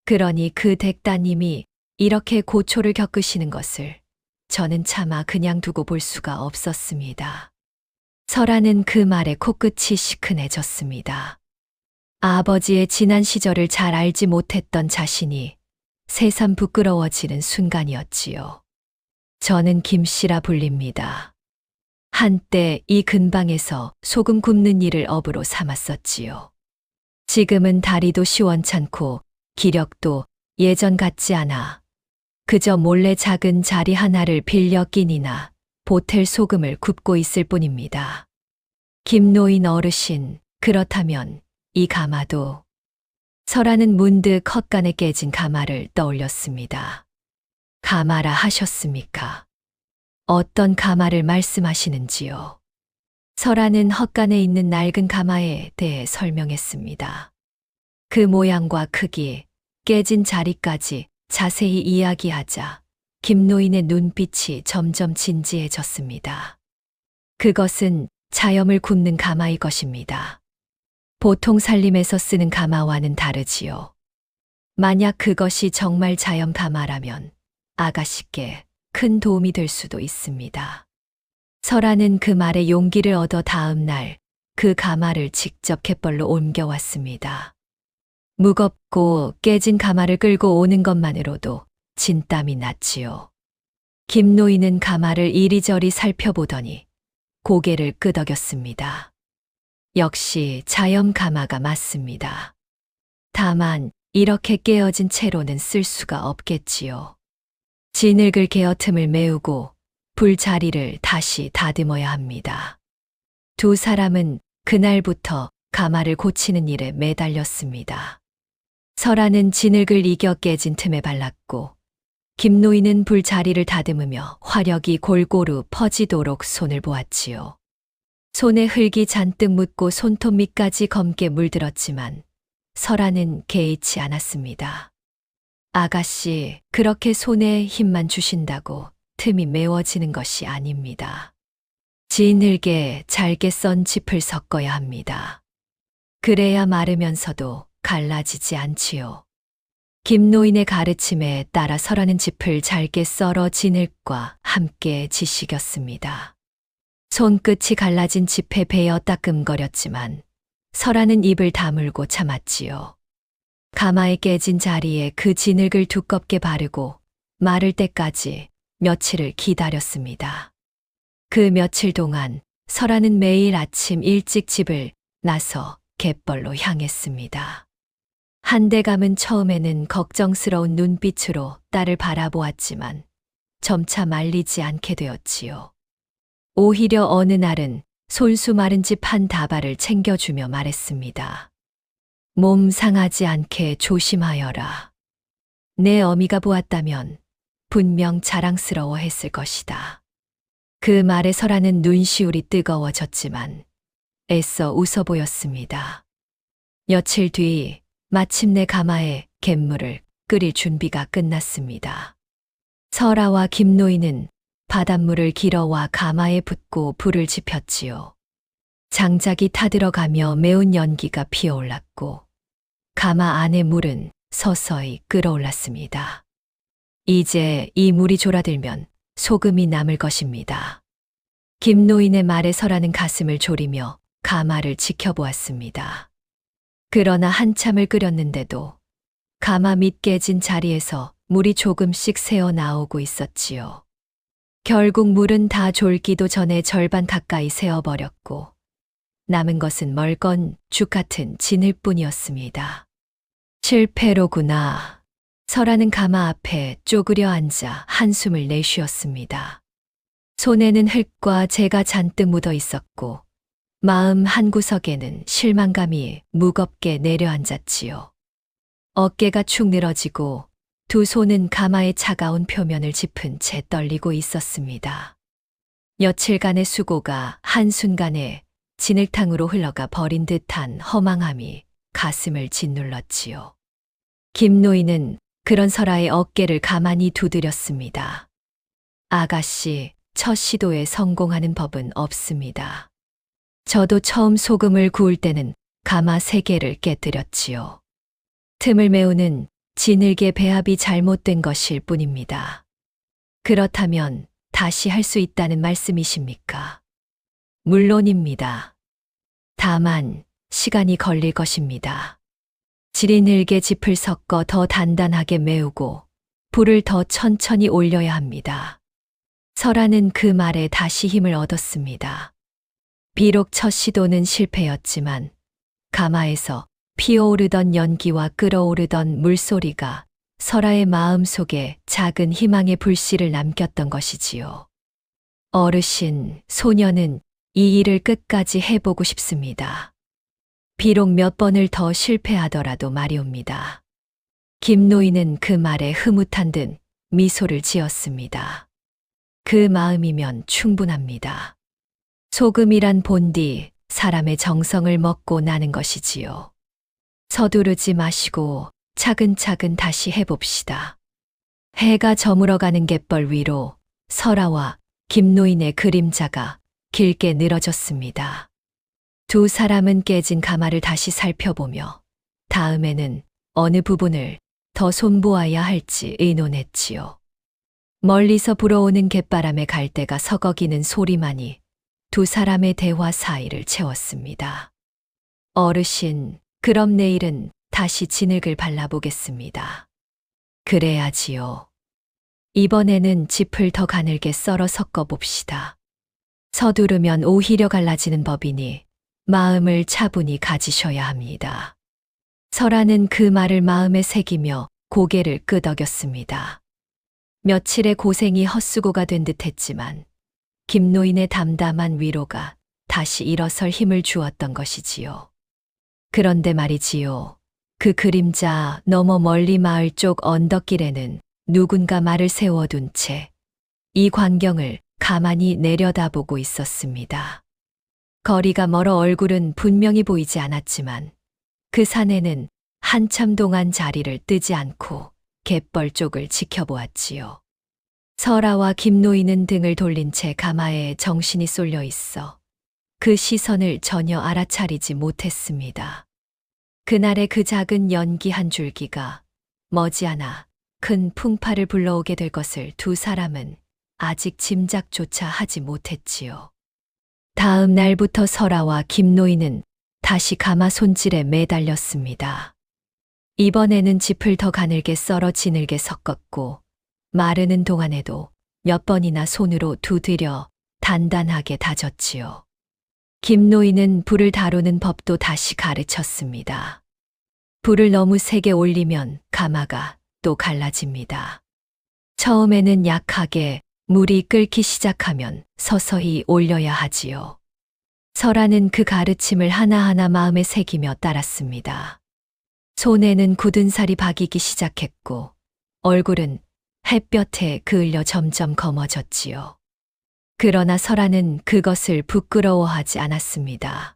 S2: 그러니 그 댁따님이 이렇게 고초를 겪으시는 것을 저는 차마 그냥 두고 볼 수가 없었습니다. 설아는 그 말에 코끝이 시큰해졌습니다. 아버지의 지난 시절을 잘 알지 못했던 자신이 새삼 부끄러워지는 순간이었지요. 저는 김씨라 불립니다. 한때 이 근방에서 소금 굽는 일을 업으로 삼았었지요. 지금은 다리도 시원찮고 기력도 예전 같지 않아 그저 몰래 작은 자리 하나를 빌려 끼니나 보탤 소금을 굽고 있을 뿐입니다. 김노인 어르신, 그렇다면 이 가마도. 설아는 문득 헛간에 깨진 가마를 떠올렸습니다. 가마라 하셨습니까? 어떤 가마를 말씀하시는지요? 설아는 헛간에 있는 낡은 가마에 대해 설명했습니다. 그 모양과 크기, 깨진 자리까지 자세히 이야기하자 김노인의 눈빛이 점점 진지해졌습니다. 그것은 자염을 굽는 가마일 것입니다. 보통 살림에서 쓰는 가마와는 다르지요. 만약 그것이 정말 자염 가마라면 아가씨께 큰 도움이 될 수도 있습니다. 설아는 그 말에 용기를 얻어 다음 날 그 가마를 직접 갯벌로 옮겨왔습니다. 무겁고 깨진 가마를 끌고 오는 것만으로도 진땀이 났지요. 김노인은 가마를 이리저리 살펴보더니 고개를 끄덕였습니다. 역시 자염 가마가 맞습니다. 다만 이렇게 깨어진 채로는 쓸 수가 없겠지요. 진흙을 개어 틈을 메우고 불자리를 다시 다듬어야 합니다. 두 사람은 그날부터 가마를 고치는 일에 매달렸습니다. 설아는 진흙을 이겨 깨진 틈에 발랐고 김노인은 불자리를 다듬으며 화력이 골고루 퍼지도록 손을 보았지요. 손에 흙이 잔뜩 묻고 손톱 밑까지 검게 물들었지만 설아는 개의치 않았습니다. 아가씨, 그렇게 손에 힘만 주신다고 틈이 메워지는 것이 아닙니다. 진흙에 잘게 썬 짚을 섞어야 합니다. 그래야 마르면서도 갈라지지 않지요. 김노인의 가르침에 따라 설하는 짚을 잘게 썰어 진흙과 함께 지식였습니다. 손끝이 갈라진 짚에 베어 따끔거렸지만 설하는 입을 다물고 참았지요. 가마에 깨진 자리에 그 진흙을 두껍게 바르고 마를 때까지 며칠을 기다렸습니다. 그 며칠 동안 설아는 매일 아침 일찍 집을 나서 갯벌로 향했습니다. 한대감은 처음에는 걱정스러운 눈빛으로 딸을 바라보았지만 점차 말리지 않게 되었지요. 오히려 어느 날은 손수 마른 집 한 다발을 챙겨주며 말했습니다. 몸 상하지 않게 조심하여라. 내 어미가 보았다면 분명 자랑스러워했을 것이다. 그 말에 설아는 눈시울이 뜨거워졌지만 애써 웃어 보였습니다. 며칠 뒤 마침내 가마에 갯물을 끓일 준비가 끝났습니다. 설아와 김노인은 바닷물을 길어와 가마에 붓고 불을 지폈지요. 장작이 타들어가며 매운 연기가 피어올랐고 가마 안의 물은 서서히 끓어올랐습니다. 이제 이 물이 졸아들면 소금이 남을 것입니다. 김노인의 말에 설아는 가슴을 졸이며 가마를 지켜보았습니다. 그러나 한참을 끓였는데도 가마 밑 깨진 자리에서 물이 조금씩 새어 나오고 있었지요. 결국 물은 다 졸기도 전에 절반 가까이 새어버렸고 남은 것은 멀건 죽 같은 진흙뿐이었습니다. 실패로구나. 설아는 가마 앞에 쪼그려 앉아 한숨을 내쉬었습니다. 손에는 흙과 재가 잔뜩 묻어 있었고 마음 한구석에는 실망감이 무겁게 내려앉았지요. 어깨가 축 늘어지고 두 손은 가마의 차가운 표면을 짚은 채 떨리고 있었습니다. 며칠간의 수고가 한순간에 진흙탕으로 흘러가 버린 듯한 허망함이 가슴을 짓눌렀지요. 김노인은 그런 설아의 어깨를 가만히 두드렸습니다. 아가씨, 첫 시도에 성공하는 법은 없습니다. 저도 처음 소금을 구울 때는 가마 3개를 깨뜨렸지요. 틈을 메우는 진흙의 배합이 잘못된 것일 뿐입니다. 그렇다면 다시 할 수 있다는 말씀이십니까? 물론입니다. 다만 시간이 걸릴 것입니다. 지린 흙에 짚을 섞어 더 단단하게 메우고 불을 더 천천히 올려야 합니다. 설아는 그 말에 다시 힘을 얻었습니다. 비록 첫 시도는 실패였지만 가마에서 피어오르던 연기와 끓어오르던 물소리가 설아의 마음속에 작은 희망의 불씨를 남겼던 것이지요. 어르신, 소녀는 이 일을 끝까지 해보고 싶습니다. 비록 몇 번을 더 실패하더라도 말이옵니다. 김노인은 그 말에 흐뭇한 듯 미소를 지었습니다. 그 마음이면 충분합니다. 소금이란 본디 사람의 정성을 먹고 나는 것이지요. 서두르지 마시고 차근차근 다시 해봅시다. 해가 저물어가는 갯벌 위로 설아와 김노인의 그림자가 길게 늘어졌습니다. 두 사람은 깨진 가마를 다시 살펴보며 다음에는 어느 부분을 더 손보아야 할지 의논했지요. 멀리서 불어오는 갯바람에 갈대가 서걱이는 소리만이 두 사람의 대화 사이를 채웠습니다. 어르신, 그럼 내일은 다시 진흙을 발라보겠습니다. 그래야지요. 이번에는 짚을 더 가늘게 썰어 섞어봅시다. 서두르면 오히려 갈라지는 법이니 마음을 차분히 가지셔야 합니다. 설아는 그 말을 마음에 새기며 고개를 끄덕였습니다. 며칠의 고생이 헛수고가 된 듯했지만 김노인의 담담한 위로가 다시 일어설 힘을 주었던 것이지요. 그런데 말이지요. 그 그림자 너머 멀리 마을 쪽 언덕길에는 누군가 말을 세워둔 채 이 광경을 가만히 내려다보고 있었습니다. 거리가 멀어 얼굴은 분명히 보이지 않았지만 그 산에는 한참 동안 자리를 뜨지 않고 갯벌 쪽을 지켜보았지요. 설아와 김노인은 등을 돌린 채 가마에 정신이 쏠려 있어 그 시선을 전혀 알아차리지 못했습니다. 그날의 그 작은 연기 한 줄기가 머지않아 큰 풍파를 불러오게 될 것을 두 사람은 아직 짐작조차 하지 못했지요. 다음 날부터 설아와 김노인은 다시 가마 손질에 매달렸습니다. 이번에는 짚을 더 가늘게 썰어 진흙에 섞었고 마르는 동안에도 몇 번이나 손으로 두드려 단단하게 다졌지요. 김노인은 불을 다루는 법도 다시 가르쳤습니다. 불을 너무 세게 올리면 가마가 또 갈라집니다. 처음에는 약하게 물이 끓기 시작하면 서서히 올려야 하지요. 설아는 그 가르침을 하나하나 마음에 새기며 따랐습니다. 손에는 굳은 살이 박이기 시작했고 얼굴은 햇볕에 그을려 점점 검어졌지요. 그러나 설아는 그것을 부끄러워하지 않았습니다.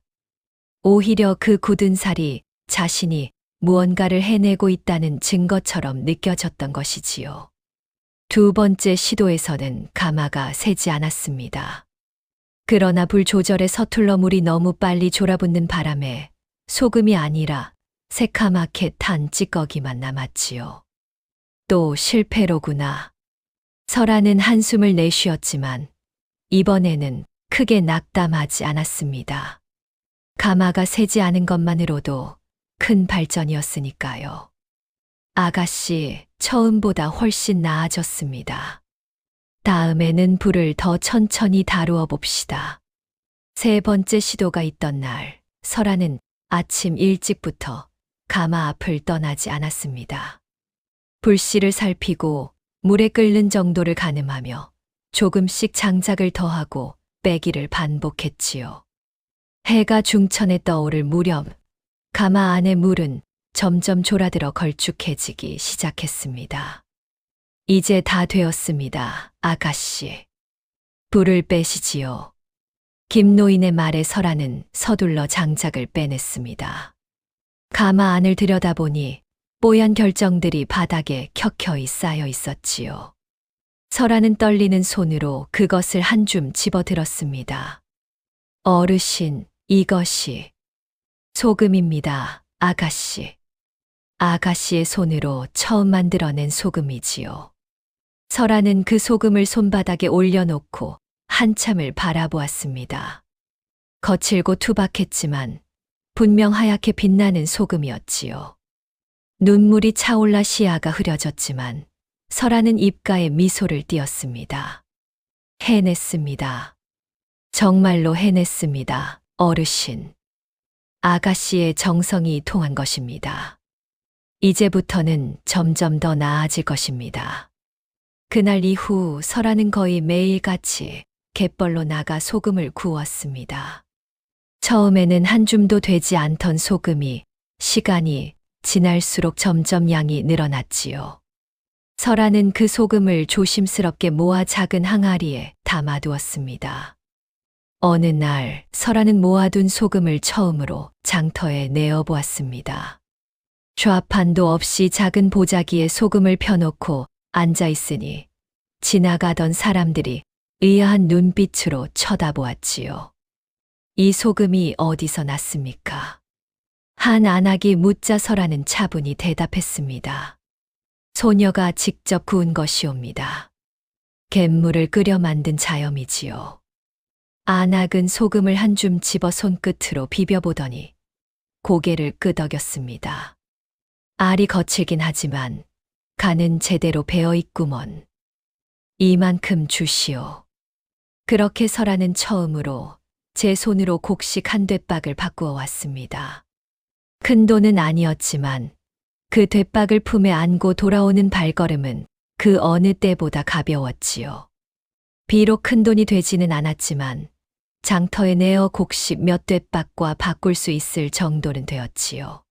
S2: 오히려 그 굳은 살이 자신이 무언가를 해내고 있다는 증거처럼 느껴졌던 것이지요. 두 번째 시도에서는 가마가 새지 않았습니다. 그러나 불 조절에 서툴러 물이 너무 빨리 졸아붙는 바람에 소금이 아니라 새카맣게 탄 찌꺼기만 남았지요. 또 실패로구나. 설아는 한숨을 내쉬었지만 이번에는 크게 낙담하지 않았습니다. 가마가 새지 않은 것만으로도 큰 발전이었으니까요. 아가씨, 처음보다 훨씬 나아졌습니다. 다음에는 불을 더 천천히 다루어 봅시다. 세 번째 시도가 있던 날, 설아는 아침 일찍부터 가마 앞을 떠나지 않았습니다. 불씨를 살피고 물에 끓는 정도를 가늠하며 조금씩 장작을 더하고 빼기를 반복했지요. 해가 중천에 떠오를 무렵 가마 안의 물은 점점 졸아들어 걸쭉해지기 시작했습니다. 이제 다 되었습니다, 아가씨. 불을 빼시지요. 김노인의 말에 설아는 서둘러 장작을 빼냈습니다. 가마 안을 들여다보니 뽀얀 결정들이 바닥에 켜켜이 쌓여 있었지요. 설아는 떨리는 손으로 그것을 한 줌 집어들었습니다. 어르신, 이것이 소금입니다, 아가씨. 아가씨의 손으로 처음 만들어낸 소금이지요. 설아는 그 소금을 손바닥에 올려놓고 한참을 바라보았습니다. 거칠고 투박했지만 분명 하얗게 빛나는 소금이었지요. 눈물이 차올라 시야가 흐려졌지만 설아는 입가에 미소를 띄었습니다. 해냈습니다. 정말로 해냈습니다, 어르신. 아가씨의 정성이 통한 것입니다. 이제부터는 점점 더 나아질 것입니다. 그날 이후 설아는 거의 매일같이 갯벌로 나가 소금을 구웠습니다. 처음에는 한 줌도 되지 않던 소금이 시간이 지날수록 점점 양이 늘어났지요. 설아는 그 소금을 조심스럽게 모아 작은 항아리에 담아두었습니다. 어느 날 설아는 모아둔 소금을 처음으로 장터에 내어보았습니다. 좌판도 없이 작은 보자기에 소금을 펴놓고 앉아있으니 지나가던 사람들이 의아한 눈빛으로 쳐다보았지요. 이 소금이 어디서 났습니까? 한 안악이 묻자 설아는 차분히 대답했습니다. 소녀가 직접 구운 것이옵니다. 갯물을 끓여 만든 자염이지요. 안악은 소금을 한 줌 집어 손끝으로 비벼보더니 고개를 끄덕였습니다. 알이 거칠긴 하지만 간은 제대로 배어 있구먼. 이만큼 주시오. 그렇게 설아는 처음으로 제 손으로 곡식 한 되박을 바꾸어 왔습니다. 큰 돈은 아니었지만 그 되박을 품에 안고 돌아오는 발걸음은 그 어느 때보다 가벼웠지요. 비록 큰 돈이 되지는 않았지만 장터에 내어 곡식 몇 되박과 바꿀 수 있을 정도는 되었지요.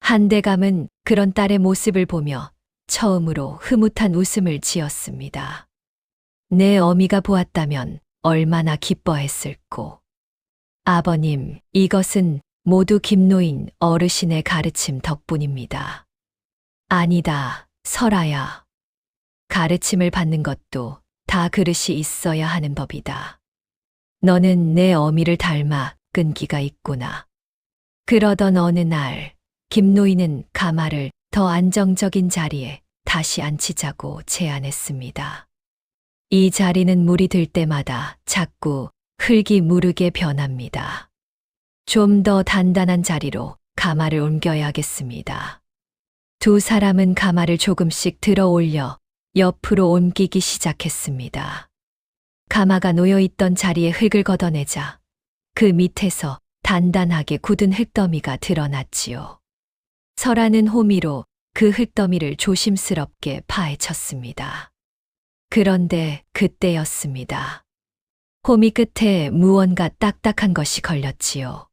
S2: 한대감은 그런 딸의 모습을 보며 처음으로 흐뭇한 웃음을 지었습니다. 내 어미가 보았다면 얼마나 기뻐했을꼬. 아버님, 이것은 모두 김노인 어르신의 가르침 덕분입니다. 아니다, 설아야. 가르침을 받는 것도 다 그릇이 있어야 하는 법이다. 너는 내 어미를 닮아 끈기가 있구나. 그러던 어느 날 김노인은 가마를 더 안정적인 자리에 다시 앉히자고 제안했습니다. 이 자리는 물이 들 때마다 자꾸 흙이 무르게 변합니다. 좀 더 단단한 자리로 가마를 옮겨야겠습니다. 두 사람은 가마를 조금씩 들어 올려 옆으로 옮기기 시작했습니다. 가마가 놓여있던 자리에 흙을 걷어내자 그 밑에서 단단하게 굳은 흙더미가 드러났지요. 설아는 호미로 그 흙더미를 조심스럽게 파헤쳤습니다. 그런데 그때였습니다. 호미 끝에 무언가 딱딱한 것이 걸렸지요.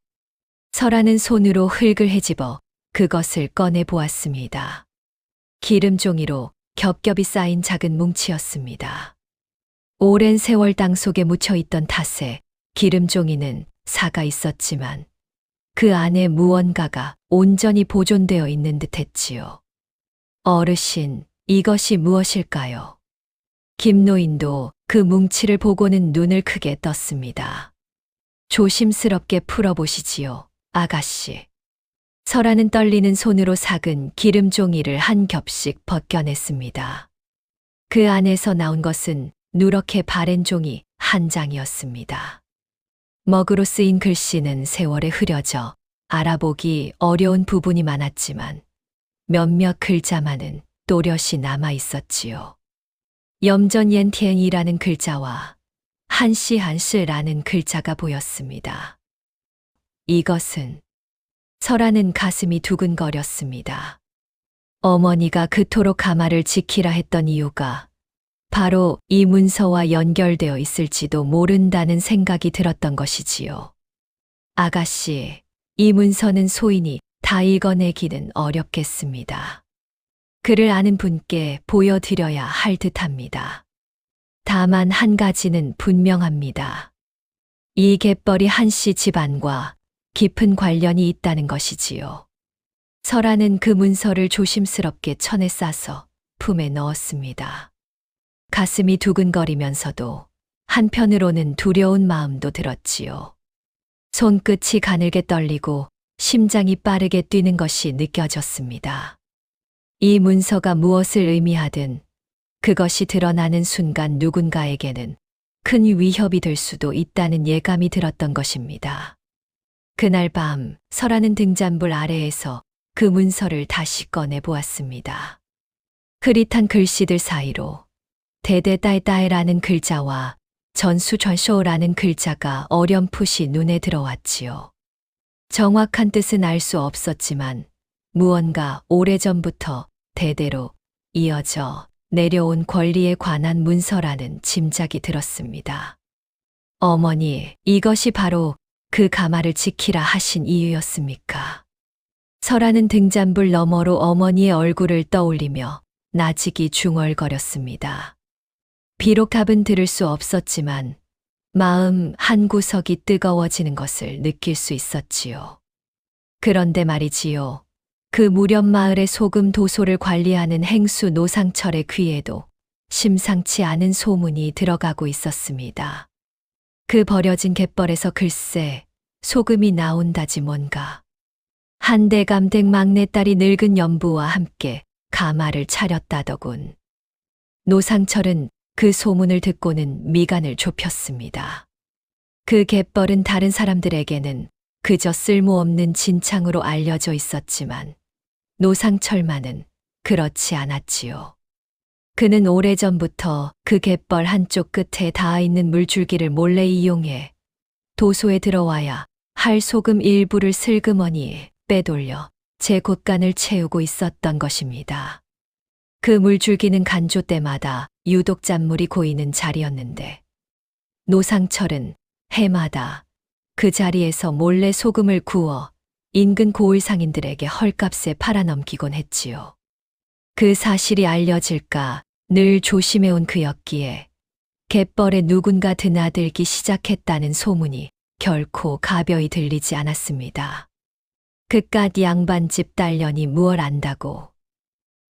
S2: 설아는 손으로 흙을 헤집어 그것을 꺼내 보았습니다. 기름종이로 겹겹이 쌓인 작은 뭉치였습니다. 오랜 세월 땅 속에 묻혀있던 탓에 기름종이는 사가 있었지만 그 안에 무언가가 온전히 보존되어 있는 듯했지요. 어르신, 이것이 무엇일까요? 김노인도 그 뭉치를 보고는 눈을 크게 떴습니다. 조심스럽게 풀어보시지요, 아가씨. 설아는 떨리는 손으로 삭은 기름종이를 한 겹씩 벗겨냈습니다. 그 안에서 나온 것은 누렇게 바랜 종이 한 장이었습니다. 먹으로 쓰인 글씨는 세월에 흐려져 알아보기 어려운 부분이 많았지만 몇몇 글자만은 또렷이 남아 있었지요. 염전옌티엔이라는 글자와 한시한스라는 글자가 보였습니다. 이것은 설아는 가슴이 두근거렸습니다. 어머니가 그토록 가마를 지키라 했던 이유가 바로 이 문서와 연결되어 있을지도 모른다는 생각이 들었던 것이지요. 아가씨, 이 문서는 소인이 다 읽어내기는 어렵겠습니다. 그를 아는 분께 보여드려야 할 듯합니다. 다만 한 가지는 분명합니다. 이 갯벌이 한씨 집안과 깊은 관련이 있다는 것이지요. 설아는 그 문서를 조심스럽게 천에 싸서 품에 넣었습니다. 가슴이 두근거리면서도 한편으로는 두려운 마음도 들었지요. 손끝이 가늘게 떨리고 심장이 빠르게 뛰는 것이 느껴졌습니다. 이 문서가 무엇을 의미하든 그것이 드러나는 순간 누군가에게는 큰 위협이 될 수도 있다는 예감이 들었던 것입니다. 그날 밤 설아는 등잔불 아래에서 그 문서를 다시 꺼내 보았습니다. 흐릿한 글씨들 사이로 대대딸딸라는 글자와 전수전쇼라는 글자가 어렴풋이 눈에 들어왔지요. 정확한 뜻은 알 수 없었지만 무언가 오래전부터 대대로 이어져 내려온 권리에 관한 문서라는 짐작이 들었습니다. 어머니, 이것이 바로 그 가마를 지키라 하신 이유였습니까? 설아는 등잔불 너머로 어머니의 얼굴을 떠올리며 나직이 중얼거렸습니다. 비록 답은 들을 수 없었지만 마음 한구석이 뜨거워지는 것을 느낄 수 있었지요. 그런데 말이지요. 그 무렵 마을의 소금 도소를 관리하는 행수 노상철의 귀에도 심상치 않은 소문이 들어가고 있었습니다. 그 버려진 갯벌에서 글쎄 소금이 나온다지 뭔가. 한대감댁 막내딸이 늙은 연부와 함께 가마를 차렸다더군. 노상철은 그 소문을 듣고는 미간을 좁혔습니다. 그 갯벌은 다른 사람들에게는 그저 쓸모없는 진창으로 알려져 있었지만 노상철만은 그렇지 않았지요. 그는 오래전부터 그 갯벌 한쪽 끝에 닿아 있는 물줄기를 몰래 이용해 도소에 들어와야 할 소금 일부를 슬그머니 빼돌려 제 곳간을 채우고 있었던 것입니다. 그 물줄기는 간조 때마다 유독 잔물이 고이는 자리였는데 노상철은 해마다 그 자리에서 몰래 소금을 구워 인근 고을 상인들에게 헐값에 팔아넘기곤 했지요. 그 사실이 알려질까 늘 조심해온 그였기에 갯벌에 누군가 드나들기 시작했다는 소문이 결코 가벼이 들리지 않았습니다. 그깟 양반집 딸년이 무얼 안다고.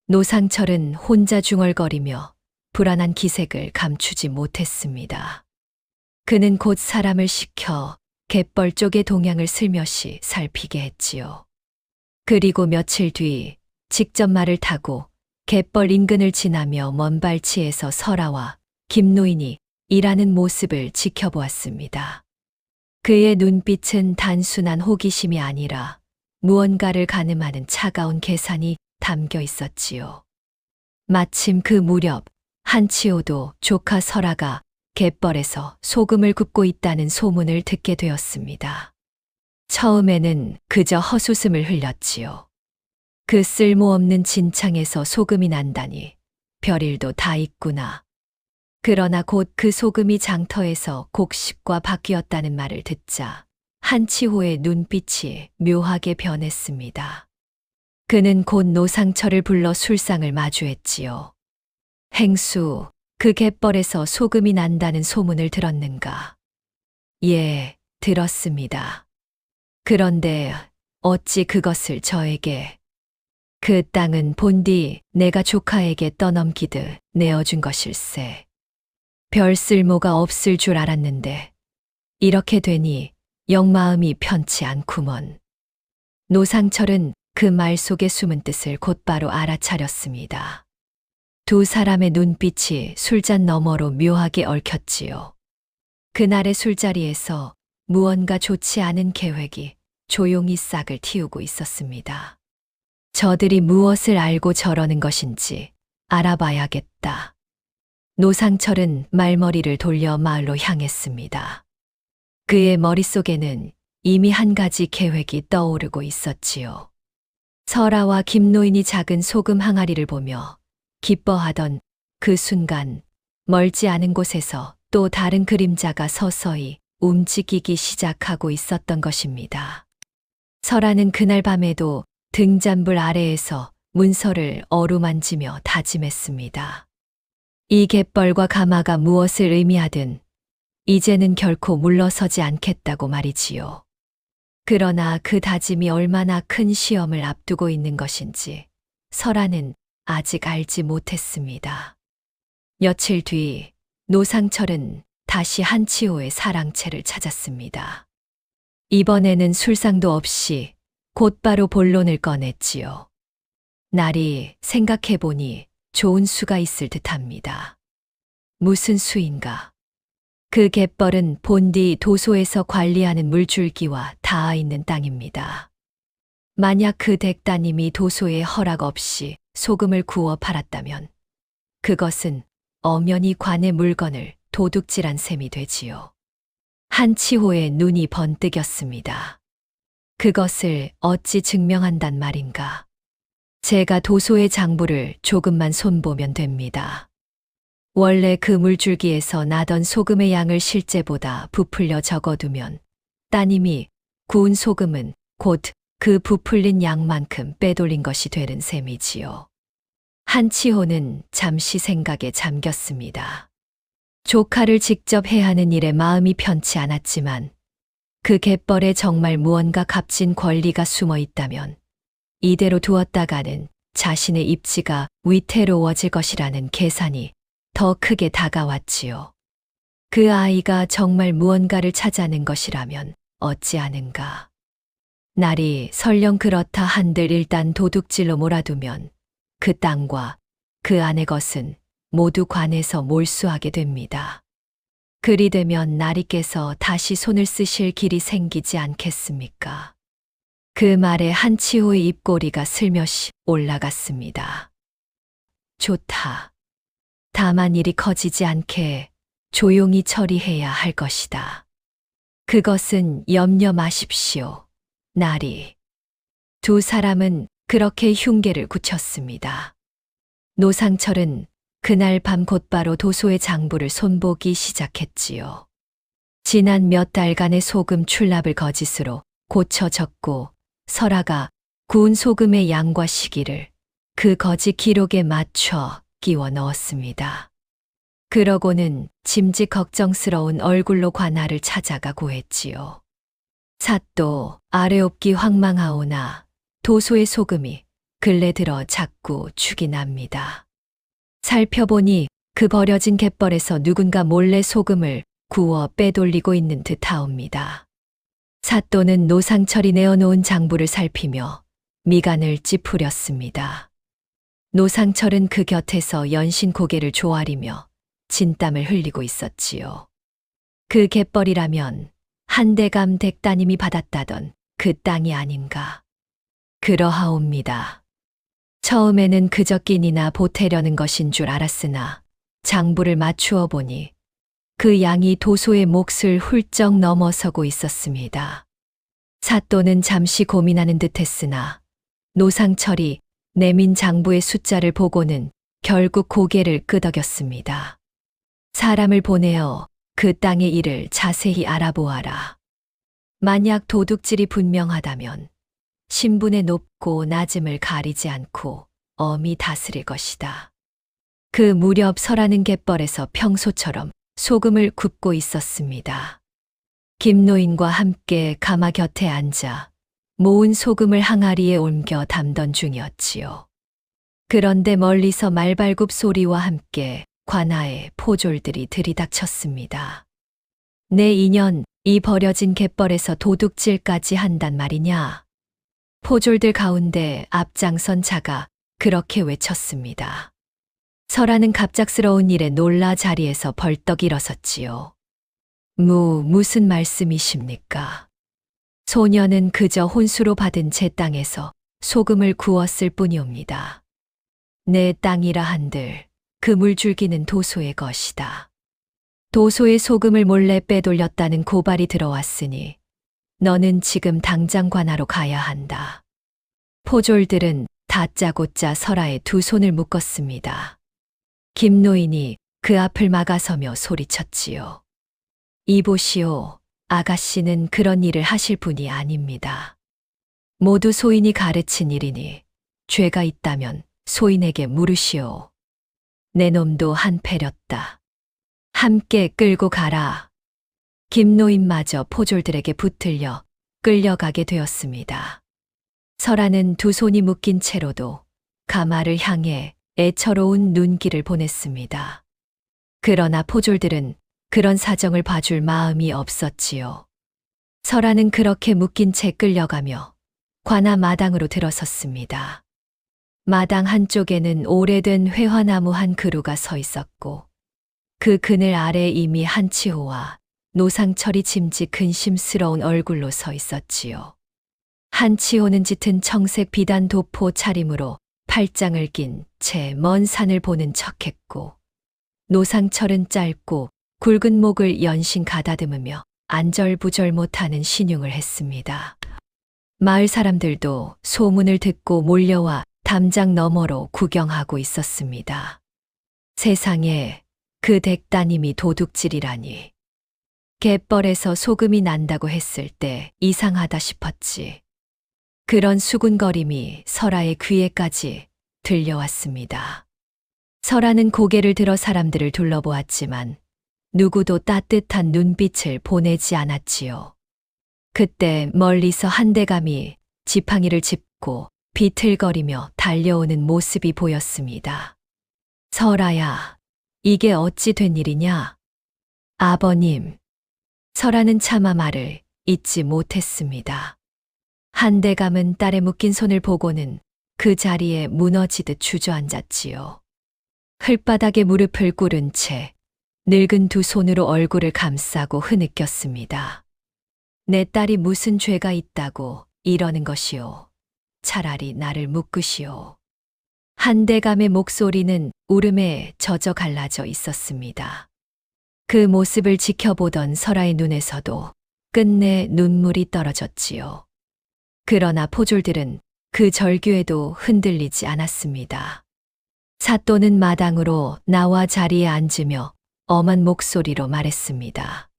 S2: 노상철은 혼자 중얼거리며 불안한 기색을 감추지 못했습니다. 그는 곧 사람을 시켜 갯벌 쪽의 동향을 슬며시 살피게 했지요. 그리고 며칠 뒤 직접 말을 타고 갯벌 인근을 지나며 먼 발치에서 설아와 김노인이 일하는 모습을 지켜보았습니다. 그의 눈빛은 단순한 호기심이 아니라 무언가를 가늠하는 차가운 계산이 담겨 있었지요. 마침 그 무렵 한치호도 조카 설아가 갯벌에서 소금을 굽고 있다는 소문을 듣게 되었습니다. 처음에는 그저 헛웃음을 흘렸지요. 그 쓸모없는 진창에서 소금이 난다니 별일도 다 있구나. 그러나 곧 그 소금이 장터에서 곡식과 바뀌었다는 말을 듣자 한치호의 눈빛이 묘하게 변했습니다. 그는 곧 노상철을 불러 술상을 마주했지요. 행수, 그 갯벌에서 소금이 난다는 소문을 들었는가? 예, 들었습니다. 그런데 어찌 그것을 저에게? 그 땅은 본디 내가 조카에게 떠넘기듯 내어준 것일세. 별 쓸모가 없을 줄 알았는데 이렇게 되니 영 마음이 편치 않구먼. 노상철은 그 말 속의 숨은 뜻을 곧바로 알아차렸습니다. 두 사람의 눈빛이 술잔 너머로 묘하게 얽혔지요. 그날의 술자리에서 무언가 좋지 않은 계획이 조용히 싹을 틔우고 있었습니다. 저들이 무엇을 알고 저러는 것인지 알아봐야겠다. 노상철은 말머리를 돌려 마을로 향했습니다. 그의 머릿속에는 이미 한 가지 계획이 떠오르고 있었지요. 설아와 김노인이 작은 소금 항아리를 보며 기뻐하던 그 순간 멀지 않은 곳에서 또 다른 그림자가 서서히 움직이기 시작하고 있었던 것입니다. 설아는 그날 밤에도 등잔불 아래에서 문서를 어루만지며 다짐했습니다. 이 갯벌과 가마가 무엇을 의미하든 이제는 결코 물러서지 않겠다고 말이지요. 그러나 그 다짐이 얼마나 큰 시험을 앞두고 있는 것인지 설아는 아직 알지 못했습니다. 며칠 뒤 노상철은 다시 한치호의 사랑채를 찾았습니다. 이번에는 술상도 없이 곧바로 본론을 꺼냈지요. 날이 생각해보니 좋은 수가 있을 듯합니다. 무슨 수인가? 그 갯벌은 본디 도소에서 관리하는 물줄기와 닿아 있는 땅입니다. 만약 그 댁따님이 도소의 허락 없이 소금을 구워 팔았다면 그것은 엄연히 관의 물건을 도둑질한 셈이 되지요. 한치호의 눈이 번뜩였습니다. 그것을 어찌 증명한단 말인가? 제가 도소의 장부를 조금만 손보면 됩니다. 원래 그 물줄기에서 나던 소금의 양을 실제보다 부풀려 적어두면 따님이 구운 소금은 곧 그 부풀린 양만큼 빼돌린 것이 되는 셈이지요. 한치호는 잠시 생각에 잠겼습니다. 조카를 직접 해하는 일에 마음이 편치 않았지만 그 갯벌에 정말 무언가 값진 권리가 숨어 있다면 이대로 두었다가는 자신의 입지가 위태로워질 것이라는 계산이 더 크게 다가왔지요. 그 아이가 정말 무언가를 찾아낸 것이라면 어찌하는가. 날이 설령 그렇다 한들 일단 도둑질로 몰아두면 그 땅과 그 안의 것은 모두 관에서 몰수하게 됩니다. 그리 되면 나리께서 다시 손을 쓰실 길이 생기지 않겠습니까? 그 말에 한치호의 입꼬리가 슬며시 올라갔습니다. 좋다. 다만 일이 커지지 않게 조용히 처리해야 할 것이다. 그것은 염려 마십시오. 나리. 두 사람은 그렇게 흉계를 굳혔습니다. 노상철은 그날 밤 곧바로 도소의 장부를 손보기 시작했지요. 지난 몇 달간의 소금 출납을 거짓으로 고쳐 적고 설아가 구운 소금의 양과 시기를 그 거짓 기록에 맞춰 끼워 넣었습니다. 그러고는 짐짓 걱정스러운 얼굴로 관아를 찾아가 고했지요. 삿도 아래옵기 황망하오나 도소의 소금이 근래 들어 자꾸 축이 납니다. 살펴보니 그 버려진 갯벌에서 누군가 몰래 소금을 구워 빼돌리고 있는 듯하옵니다. 삿도는 노상철이 내어놓은 장부를 살피며 미간을 찌푸렸습니다. 노상철은 그 곁에서 연신 고개를 조아리며 진땀을 흘리고 있었지요. 그 갯벌이라면 한대감 댁따님이 받았다던 그 땅이 아닌가. 그러하옵니다. 처음에는 그저 끼니나 보태려는 것인 줄 알았으나 장부를 맞추어 보니 그 양이 도소의 몫을 훌쩍 넘어서고 있었습니다. 삿도는 잠시 고민하는 듯했으나 노상철이 내민 장부의 숫자를 보고는 결국 고개를 끄덕였습니다. 사람을 보내어 그 땅의 일을 자세히 알아보아라. 만약 도둑질이 분명하다면 신분의 높고 낮음을 가리지 않고 엄히 다스릴 것이다. 그 무렵 설하는 갯벌에서 평소처럼 소금을 굽고 있었습니다. 김노인과 함께 가마 곁에 앉아 모은 소금을 항아리에 옮겨 담던 중이었지요. 그런데 멀리서 말발굽 소리와 함께 관아에 포졸들이 들이닥쳤습니다. 내 인연 이 버려진 갯벌에서 도둑질까지 한단 말이냐. 포졸들 가운데 앞장선 자가 그렇게 외쳤습니다. 설하는 갑작스러운 일에 놀라 자리에서 벌떡 일어섰지요. 무슨 말씀이십니까? 소녀는 그저 혼수로 받은 제 땅에서 소금을 구웠을 뿐이옵니다. 내 땅이라 한들 그 물줄기는 도소의 것이다. 도소의 소금을 몰래 빼돌렸다는 고발이 들어왔으니 너는 지금 당장 관하로 가야 한다. 포졸들은 다짜고짜 설하에 두 손을 묶었습니다. 김노인이 그 앞을 막아서며 소리쳤지요. 이보시오, 아가씨는 그런 일을 하실 분이 아닙니다. 모두 소인이 가르친 일이니 죄가 있다면 소인에게 물으시오. 내 놈도 한패렸다. 함께 끌고 가라. 김노인마저 포졸들에게 붙들려 끌려가게 되었습니다. 설아는 두 손이 묶인 채로도 가마를 향해 애처로운 눈길을 보냈습니다. 그러나 포졸들은 그런 사정을 봐줄 마음이 없었지요. 설아는 그렇게 묶인 채 끌려가며 관아 마당으로 들어섰습니다. 마당 한쪽에는 오래된 회화나무 한 그루가 서 있었고 그 그늘 아래 이미 한치호와 노상철이 짐짓 근심스러운 얼굴로 서 있었지요. 한치호는 짙은 청색 비단 도포 차림으로 팔짱을 낀 채 먼 산을 보는 척했고 노상철은 짧고 굵은 목을 연신 가다듬으며 안절부절 못하는 신용을 했습니다. 마을 사람들도 소문을 듣고 몰려와 담장 너머로 구경하고 있었습니다. 세상에 그 댁따님이 도둑질이라니. 갯벌에서 소금이 난다고 했을 때 이상하다 싶었지. 그런 수군거림이 설아의 귀에까지 들려왔습니다. 설아는 고개를 들어 사람들을 둘러보았지만 누구도 따뜻한 눈빛을 보내지 않았지요. 그때 멀리서 한 대감이 지팡이를 짚고 비틀거리며 달려오는 모습이 보였습니다. 설아야, 이게 어찌 된 일이냐? 아버님. 설아는 차마 말을 잇지 못했습니다. 한 대감은 딸의 묶인 손을 보고는 그 자리에 무너지듯 주저앉았지요. 흙바닥에 무릎을 꿇은 채 늙은 두 손으로 얼굴을 감싸고 흐느꼈습니다. 내 딸이 무슨 죄가 있다고 이러는 것이오. 차라리 나를 묶으시오. 한 대감의 목소리는 울음에 젖어 갈라져 있었습니다. 그 모습을 지켜보던 설아의 눈에서도 끝내 눈물이 떨어졌지요. 그러나 포졸들은 그 절규에도 흔들리지 않았습니다. 사또는 마당으로 나와 자리에 앉으며 엄한 목소리로 말했습니다.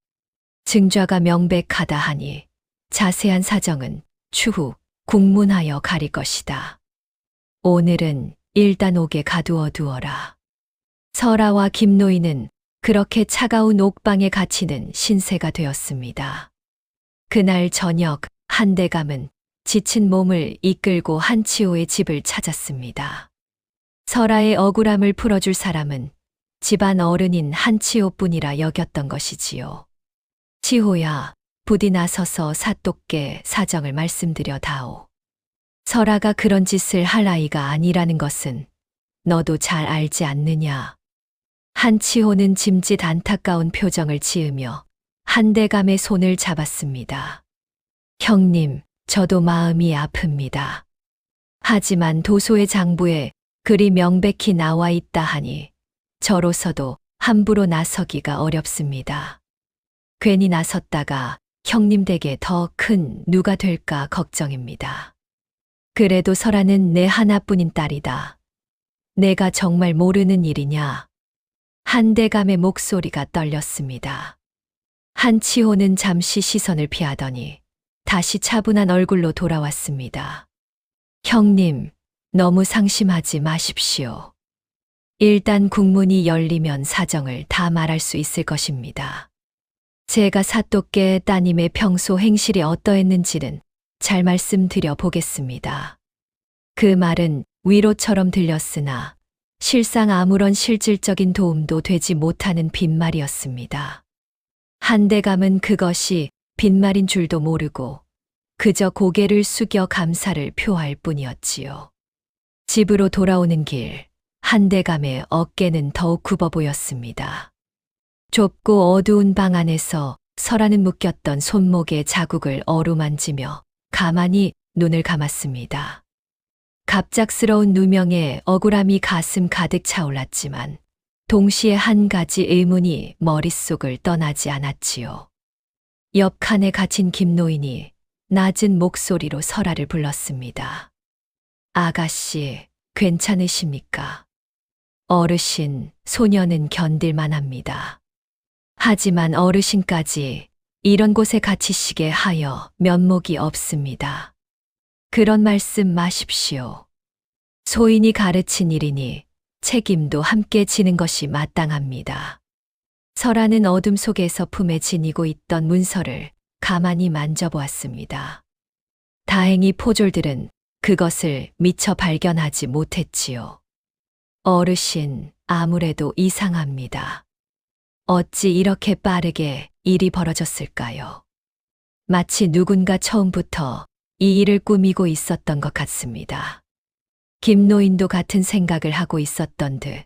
S2: 증좌가 명백하다 하니 자세한 사정은 추후 국문하여 가릴 것이다. 오늘은 일단 옥에 가두어 두어라. 설아와 김노인은 그렇게 차가운 옥방에 갇히는 신세가 되었습니다. 그날 저녁 한 대감은 지친 몸을 이끌고 한치호의 집을 찾았습니다. 설아의 억울함을 풀어줄 사람은 집안 어른인 한치호뿐이라 여겼던 것이지요. 치호야, 부디 나서서 사또께 사정을 말씀드려 다오. 설아가 그런 짓을 할 아이가 아니라는 것은 너도 잘 알지 않느냐. 한치호는 짐짓 안타까운 표정을 지으며 한 대감의 손을 잡았습니다. 형님, 저도 마음이 아픕니다. 하지만 도소의 장부에 글이 명백히 나와 있다 하니 저로서도 함부로 나서기가 어렵습니다. 괜히 나섰다가 형님 댁에 더 큰 누가 될까 걱정입니다. 그래도 설아는 내 하나뿐인 딸이다. 내가 정말 모르는 일이냐? 한 대감의 목소리가 떨렸습니다. 한치호는 잠시 시선을 피하더니 다시 차분한 얼굴로 돌아왔습니다. 형님, 너무 상심하지 마십시오. 일단 국문이 열리면 사정을 다 말할 수 있을 것입니다. 제가 사또께 따님의 평소 행실이 어떠했는지는 잘 말씀드려 보겠습니다. 그 말은 위로처럼 들렸으나 실상 아무런 실질적인 도움도 되지 못하는 빈말이었습니다. 한 대감은 그것이 빈말인 줄도 모르고 그저 고개를 숙여 감사를 표할 뿐이었지요. 집으로 돌아오는 길, 한 대감의 어깨는 더욱 굽어 보였습니다. 좁고 어두운 방 안에서 설아는 묶였던 손목의 자국을 어루만지며 가만히 눈을 감았습니다. 갑작스러운 누명에 억울함이 가슴 가득 차올랐지만 동시에 한 가지 의문이 머릿속을 떠나지 않았지요. 옆 칸에 갇힌 김노인이 낮은 목소리로 설아를 불렀습니다. 아가씨, 괜찮으십니까? 어르신, 소녀는 견딜만 합니다. 하지만 어르신까지 이런 곳에 갇히시게 하여 면목이 없습니다. 그런 말씀 마십시오. 소인이 가르친 일이니 책임도 함께 지는 것이 마땅합니다. 설아는 어둠 속에서 품에 지니고 있던 문서를 가만히 만져보았습니다. 다행히 포졸들은 그것을 미처 발견하지 못했지요. 어르신, 아무래도 이상합니다. 어찌 이렇게 빠르게 일이 벌어졌을까요? 마치 누군가 처음부터 이 일을 꾸미고 있었던 것 같습니다. 김노인도 같은 생각을 하고 있었던 듯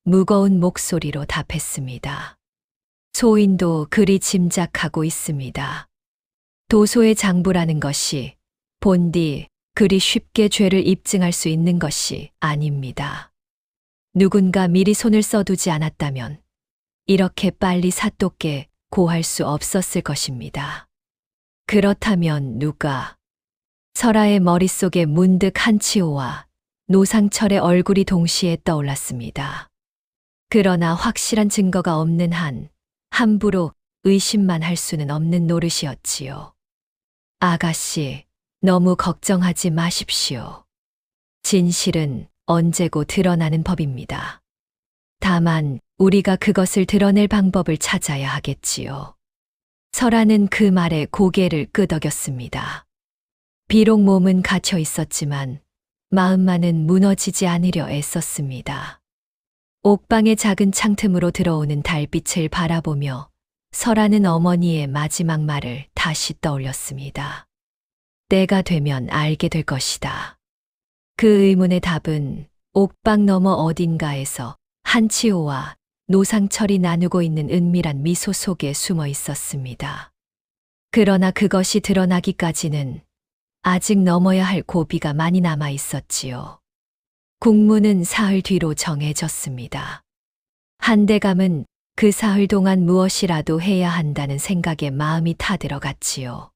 S2: 무거운 목소리로 답했습니다. 소인도 그리 짐작하고 있습니다. 도소의 장부라는 것이 본디 그리 쉽게 죄를 입증할 수 있는 것이 아닙니다. 누군가 미리 손을 써두지 않았다면 이렇게 빨리 사또께 고할 수 없었을 것입니다. 그렇다면 누가? 설아의 머릿속에 문득 한치호와 노상철의 얼굴이 동시에 떠올랐습니다. 그러나 확실한 증거가 없는 한 함부로 의심만 할 수는 없는 노릇이었지요. 아가씨, 너무 걱정하지 마십시오. 진실은 언제고 드러나는 법입니다. 다만 우리가 그것을 드러낼 방법을 찾아야 하겠지요. 설아는 그 말에 고개를 끄덕였습니다. 비록 몸은 갇혀 있었지만 마음만은 무너지지 않으려 애썼습니다. 옥방의 작은 창틈으로 들어오는 달빛을 바라보며 설아는 어머니의 마지막 말을 다시 떠올렸습니다. 때가 되면 알게 될 것이다. 그 의문의 답은 옥방 너머 어딘가에서 한치호와 노상철이 나누고 있는 은밀한 미소 속에 숨어 있었습니다. 그러나 그것이 드러나기까지는 아직 넘어야 할 고비가 많이 남아 있었지요. 국문은 사흘 뒤로 정해졌습니다. 한대감은 그 사흘 동안 무엇이라도 해야 한다는 생각에 마음이 타들어갔지요.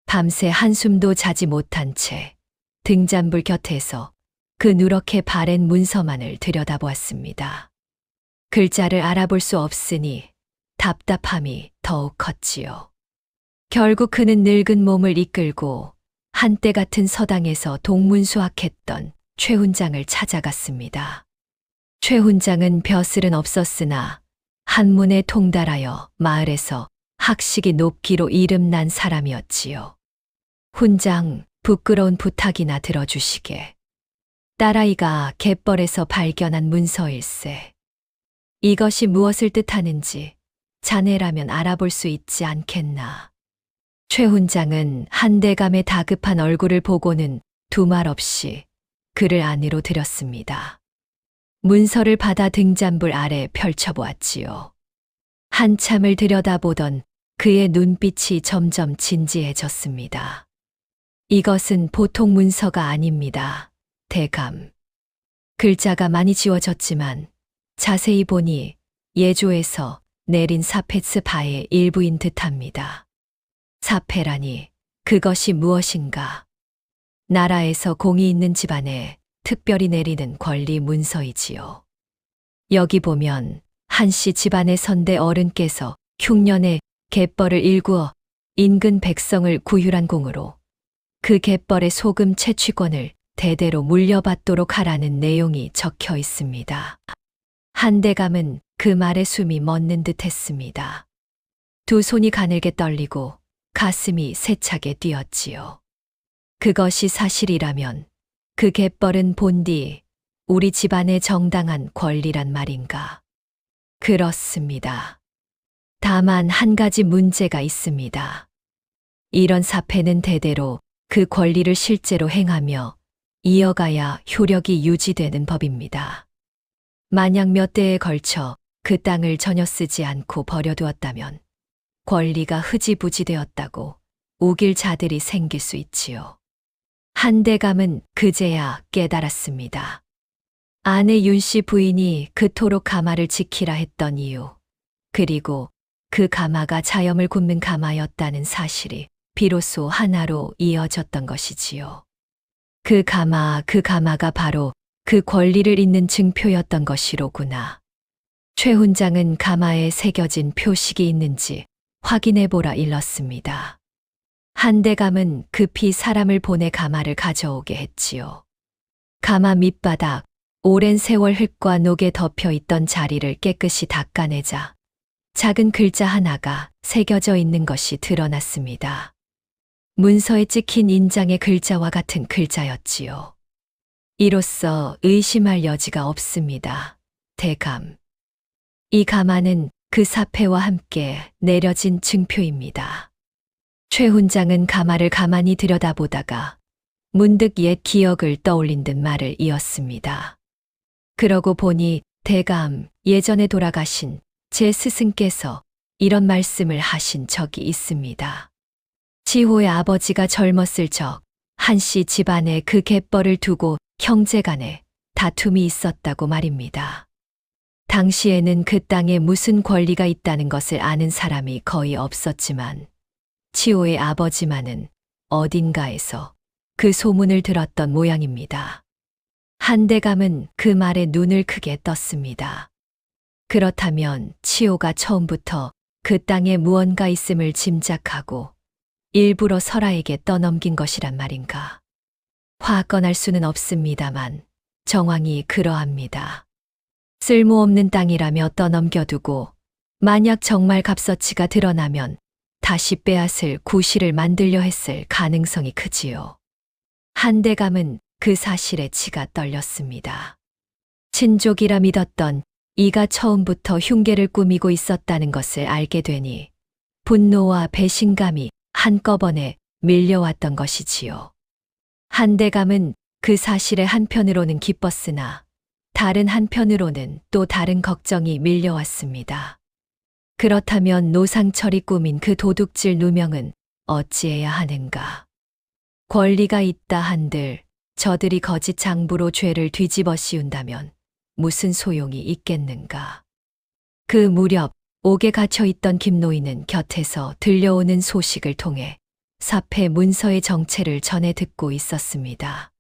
S2: 밤새 한숨도 자지 못한 채 등잔불 곁에서 그 누렇게 바랜 문서만을 들여다보았습니다. 글자를 알아볼 수 없으니 답답함이 더욱 컸지요. 결국 그는 늙은 몸을 이끌고 한때 같은 서당에서 동문수학했던 최 훈장을 찾아갔습니다. 최 훈장은 벼슬은 없었으나 한문에 통달하여 마을에서 학식이 높기로 이름난 사람이었지요. 훈장, 부끄러운 부탁이나 들어주시게. 딸아이가 갯벌에서 발견한 문서일세. 이것이 무엇을 뜻하는지 자네라면 알아볼 수 있지 않겠나. 최 훈장은 한대감의 다급한 얼굴을 보고는 두말 없이 그를 안으로 들였습니다. 문서를 받아 등잔불 아래 펼쳐보았지요. 한참을 들여다보던 그의 눈빛이 점점 진지해졌습니다. 이것은 보통 문서가 아닙니다. 대감. 글자가 많이 지워졌지만 자세히 보니 예조에서 내린 사페츠 바의 일부인 듯합니다. 사페라니 그것이 무엇인가? 나라에서 공이 있는 집안에 특별히 내리는 권리 문서이지요. 여기 보면 한씨 집안의 선대 어른께서 흉년에 갯벌을 일구어 인근 백성을 구휼한 공으로 그 갯벌의 소금 채취권을 대대로 물려받도록 하라는 내용이 적혀 있습니다. 한대감은 그 말에 숨이 멎는 듯 했습니다. 두 손이 가늘게 떨리고 가슴이 세차게 뛰었지요. 그것이 사실이라면 그 갯벌은 본디 우리 집안의 정당한 권리란 말인가? 그렇습니다. 다만 한 가지 문제가 있습니다. 이런 사패는 대대로 그 권리를 실제로 행하며 이어가야 효력이 유지되는 법입니다. 만약 몇 대에 걸쳐 그 땅을 전혀 쓰지 않고 버려두었다면 권리가 흐지부지되었다고 우길 자들이 생길 수 있지요. 한대감은 그제야 깨달았습니다. 아내 윤씨 부인이 그토록 가마를 지키라 했던 이유, 그리고 그 가마가 자염을 굽는 가마였다는 사실이 비로소 하나로 이어졌던 것이지요. 그 가마가 바로 그 권리를 잇는 증표였던 것이로구나. 최 훈장은 가마에 새겨진 표식이 있는지 확인해보라 일렀습니다. 한대감은 급히 사람을 보내 가마를 가져오게 했지요. 가마 밑바닥, 오랜 세월 흙과 녹에 덮여 있던 자리를 깨끗이 닦아내자 작은 글자 하나가 새겨져 있는 것이 드러났습니다. 문서에 찍힌 인장의 글자와 같은 글자였지요. 이로써 의심할 여지가 없습니다. 대감. 이 가마는 그 사패와 함께 내려진 증표입니다. 최 훈장은 가마를 가만히 들여다보다가 문득 옛 기억을 떠올린 듯 말을 이었습니다. 그러고 보니 대감, 예전에 돌아가신 제 스승께서 이런 말씀을 하신 적이 있습니다. 지호의 아버지가 젊었을 적 한씨 집안에 그 갯벌을 두고 형제간에 다툼이 있었다고 말입니다. 당시에는 그 땅에 무슨 권리가 있다는 것을 아는 사람이 거의 없었지만 치호의 아버지만은 어딘가에서 그 소문을 들었던 모양입니다. 한대감은 그 말에 눈을 크게 떴습니다. 그렇다면 치호가 처음부터 그 땅에 무언가 있음을 짐작하고 일부러 설아에게 떠넘긴 것이란 말인가. 화건할 수는 없습니다만 정황이 그러합니다. 쓸모없는 땅이라며 떠넘겨두고 만약 정말 값어치가 드러나면 다시 빼앗을 구실을 만들려 했을 가능성이 크지요. 한대감은 그 사실에 치가 떨렸습니다. 친족이라 믿었던 이가 처음부터 흉계를 꾸미고 있었다는 것을 알게 되니 분노와 배신감이 한꺼번에 밀려왔던 것이지요. 한대감은 그 사실에 한편으로는 기뻤으나 다른 한편으로는 또 다른 걱정이 밀려왔습니다. 그렇다면 노상철이 꾸민 그 도둑질 누명은 어찌해야 하는가? 권리가 있다 한들 저들이 거짓 장부로 죄를 뒤집어 씌운다면 무슨 소용이 있겠는가? 그 무렵 옥에 갇혀 있던 김노인은 곁에서 들려오는 소식을 통해 사패 문서의 정체를 전해 듣고 있었습니다.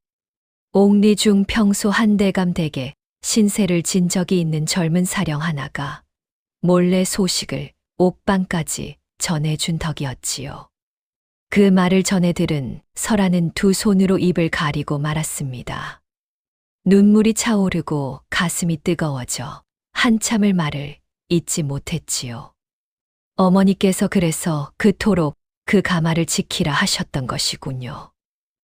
S2: 옥리 중 평소 한대감 댁에 신세를 진 적이 있는 젊은 사령 하나가 몰래 소식을 옥방까지 전해준 덕이었지요. 그 말을 전해 들은 설아는 두 손으로 입을 가리고 말았습니다. 눈물이 차오르고 가슴이 뜨거워져 한참을 말을 잇지 못했지요. 어머니께서 그래서 그토록 그 가마를 지키라 하셨던 것이군요.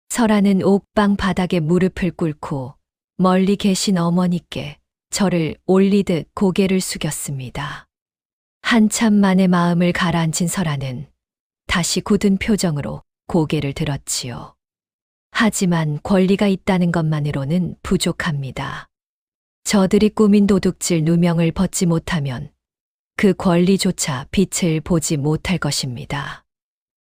S2: 설아는 옥방 바닥에 무릎을 꿇고 멀리 계신 어머니께 절을 올리듯 고개를 숙였습니다. 한참 만에 마음을 가라앉힌 설아는 다시 굳은 표정으로 고개를 들었지요. 하지만 권리가 있다는 것만으로는 부족합니다. 저들이 꾸민 도둑질 누명을 벗지 못하면 그 권리조차 빛을 보지 못할 것입니다.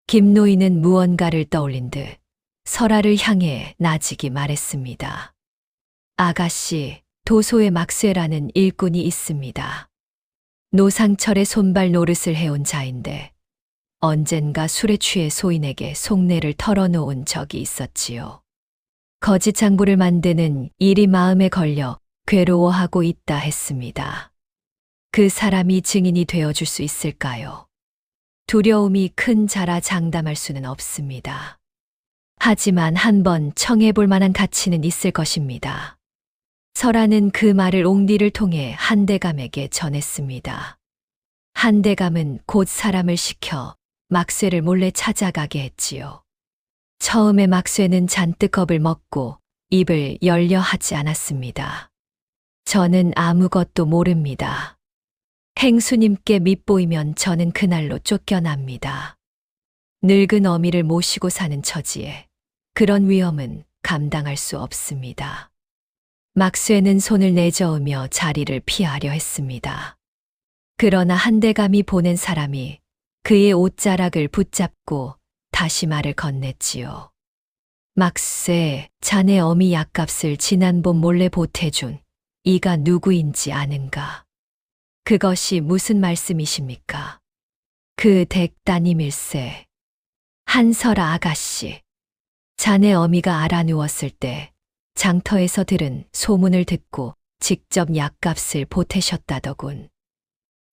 S2: 김노인은 무언가를 떠올린 듯 설아를 향해 나직이 말했습니다. 아가씨, 도소의 막쇠라는 일꾼이 있습니다. 노상철의 손발 노릇을 해온 자인데 언젠가 술에 취해 소인에게 속내를 털어놓은 적이 있었지요. 거짓 장부를 만드는 일이 마음에 걸려 괴로워하고 있다 했습니다. 그 사람이 증인이 되어줄 수 있을까요? 두려움이 큰 자라 장담할 수는 없습니다. 하지만 한번 청해볼 만한 가치는 있을 것입니다. 설아는 그 말을 옥리를 통해 한대감에게 전했습니다. 한대감은 곧 사람을 시켜 막쇠를 몰래 찾아가게 했지요. 처음에 막쇠는 잔뜩 겁을 먹고 입을 열려 하지 않았습니다. 저는 아무것도 모릅니다. 행수님께 밉보이면 저는 그날로 쫓겨납니다. 늙은 어미를 모시고 사는 처지에 그런 위험은 감당할 수 없습니다. 막쇠는 손을 내저으며 자리를 피하려 했습니다. 그러나 한대감이 보낸 사람이 그의 옷자락을 붙잡고 다시 말을 건넸지요. 막쇠, 자네 어미 약값을 지난봄 몰래 보태준 이가 누구인지 아는가? 그것이 무슨 말씀이십니까? 그 댁 따님일세. 한설아 아가씨. 자네 어미가 알아 누웠을 때 장터에서 들은 소문을 듣고 직접 약값을 보태셨다더군.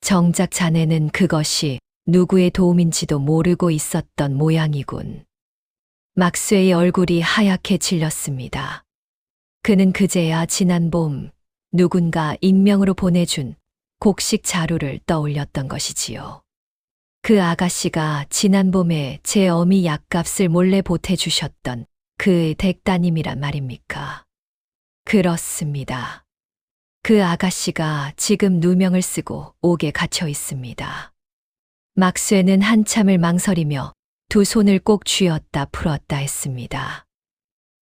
S2: 정작 자네는 그것이 누구의 도움인지도 모르고 있었던 모양이군. 막쇠의 얼굴이 하얗게 질렸습니다. 그는 그제야 지난 봄 누군가 익명으로 보내준 곡식 자루를 떠올렸던 것이지요. 그 아가씨가 지난 봄에 제 어미 약값을 몰래 보태주셨던 그 댁따님이란 말입니까? 그렇습니다. 그 아가씨가 지금 누명을 쓰고 옥에 갇혀 있습니다. 막쇠는 한참을 망설이며 두 손을 꼭 쥐었다 풀었다 했습니다.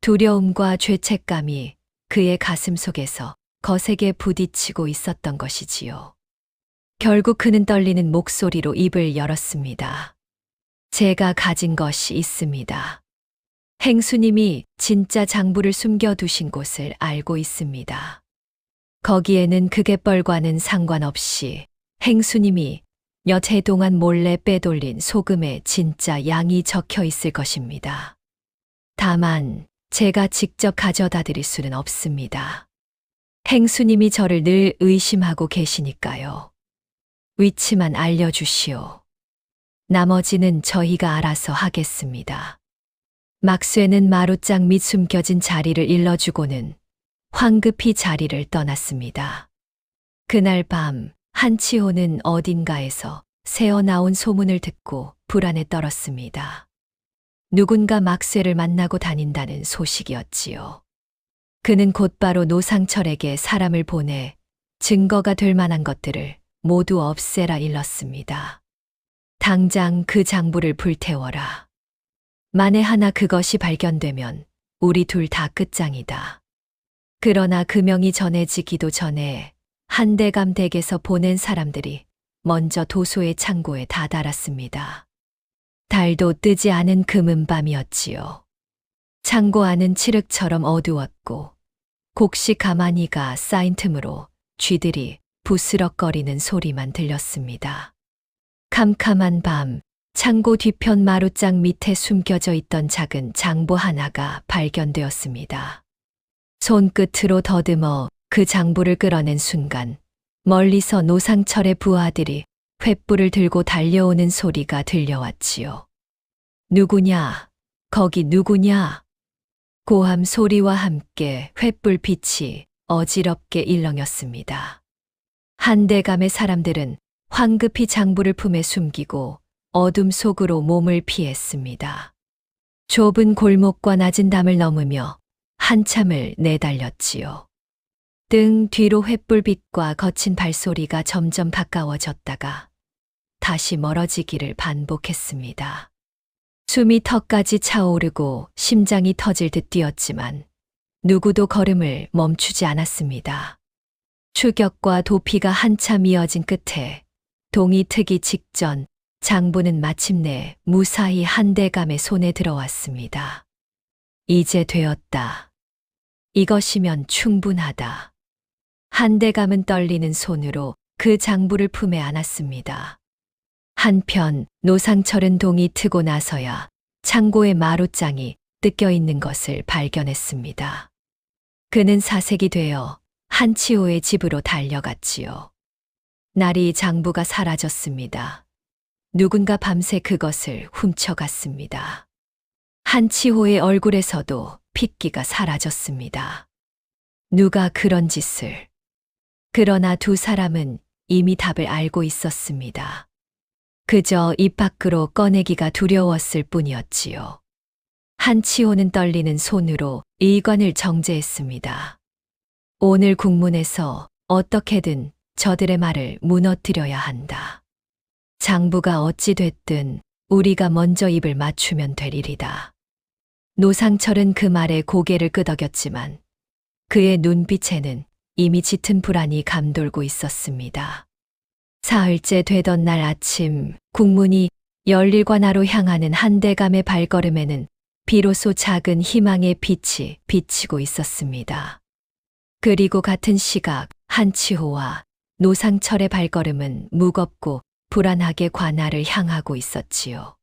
S2: 두려움과 죄책감이 그의 가슴 속에서 거세게 부딪히고 있었던 것이지요. 결국 그는 떨리는 목소리로 입을 열었습니다. 제가 가진 것이 있습니다. 행수님이 진짜 장부를 숨겨두신 곳을 알고 있습니다. 거기에는 그 갯벌과는 상관없이 행수님이 몇 해 동안 몰래 빼돌린 소금의 진짜 양이 적혀 있을 것입니다. 다만 제가 직접 가져다 드릴 수는 없습니다. 행수님이 저를 늘 의심하고 계시니까요. 위치만 알려주시오. 나머지는 저희가 알아서 하겠습니다. 막쇠는 마루장 밑 숨겨진 자리를 일러주고는 황급히 자리를 떠났습니다. 그날 밤 한치호는 어딘가에서 새어나온 소문을 듣고 불안에 떨었습니다. 누군가 막쇠를 만나고 다닌다는 소식이었지요. 그는 곧바로 노상철에게 사람을 보내 증거가 될 만한 것들을 모두 없애라 일렀습니다. 당장 그 장부를 불태워라. 만에 하나 그것이 발견되면 우리 둘 다 끝장이다. 그러나 그 명이 전해지기도 전에 한대감 댁에서 보낸 사람들이 먼저 도소의 창고에 다다랐습니다. 달도 뜨지 않은 금은 밤이었지요. 창고 안은 칠흑처럼 어두웠고 곡식 가마니가 쌓인 틈으로 쥐들이 부스럭거리는 소리만 들렸습니다. 캄캄한 밤, 창고 뒤편 마루장 밑에 숨겨져 있던 작은 장부 하나가 발견되었습니다. 손끝으로 더듬어 그 장부를 끌어낸 순간 멀리서 노상철의 부하들이 횃불을 들고 달려오는 소리가 들려왔지요. 누구냐? 거기 누구냐? 고함 소리와 함께 횃불빛이 어지럽게 일렁였습니다. 한대감의 사람들은 황급히 장부를 품에 숨기고 어둠 속으로 몸을 피했습니다. 좁은 골목과 낮은 담을 넘으며 한참을 내달렸지요. 등 뒤로 횃불빛과 거친 발소리가 점점 가까워졌다가 다시 멀어지기를 반복했습니다. 숨이 턱까지 차오르고 심장이 터질 듯 뛰었지만 누구도 걸음을 멈추지 않았습니다. 추격과 도피가 한참 이어진 끝에 동이 트기 직전 장부는 마침내 무사히 한대감의 손에 들어왔습니다. 이제 되었다. 이것이면 충분하다. 한대감은 떨리는 손으로 그 장부를 품에 안았습니다. 한편 노상철은 동이 트고 나서야 창고의 마루장이 뜯겨 있는 것을 발견했습니다. 그는 사색이 되어 한치호의 집으로 달려갔지요. 날이 장부가 사라졌습니다. 누군가 밤새 그것을 훔쳐갔습니다. 한치호의 얼굴에서도 핏기가 사라졌습니다. 누가 그런 짓을? 그러나 두 사람은 이미 답을 알고 있었습니다. 그저 입 밖으로 꺼내기가 두려웠을 뿐이었지요. 한치호는 떨리는 손으로 의관을 정제했습니다. 오늘 국문에서 어떻게든 저들의 말을 무너뜨려야 한다. 장부가 어찌 됐든 우리가 먼저 입을 맞추면 될 일이다. 노상철은 그 말에 고개를 끄덕였지만 그의 눈빛에는 이미 짙은 불안이 감돌고 있었습니다. 사흘째 되던 날 아침 국문이 열릴 관하로 향하는 한대감의 발걸음에는 비로소 작은 희망의 빛이 비치고 있었습니다. 그리고 같은 시각 한치호와 노상철의 발걸음은 무겁고 불안하게 관아를 향하고 있었지요.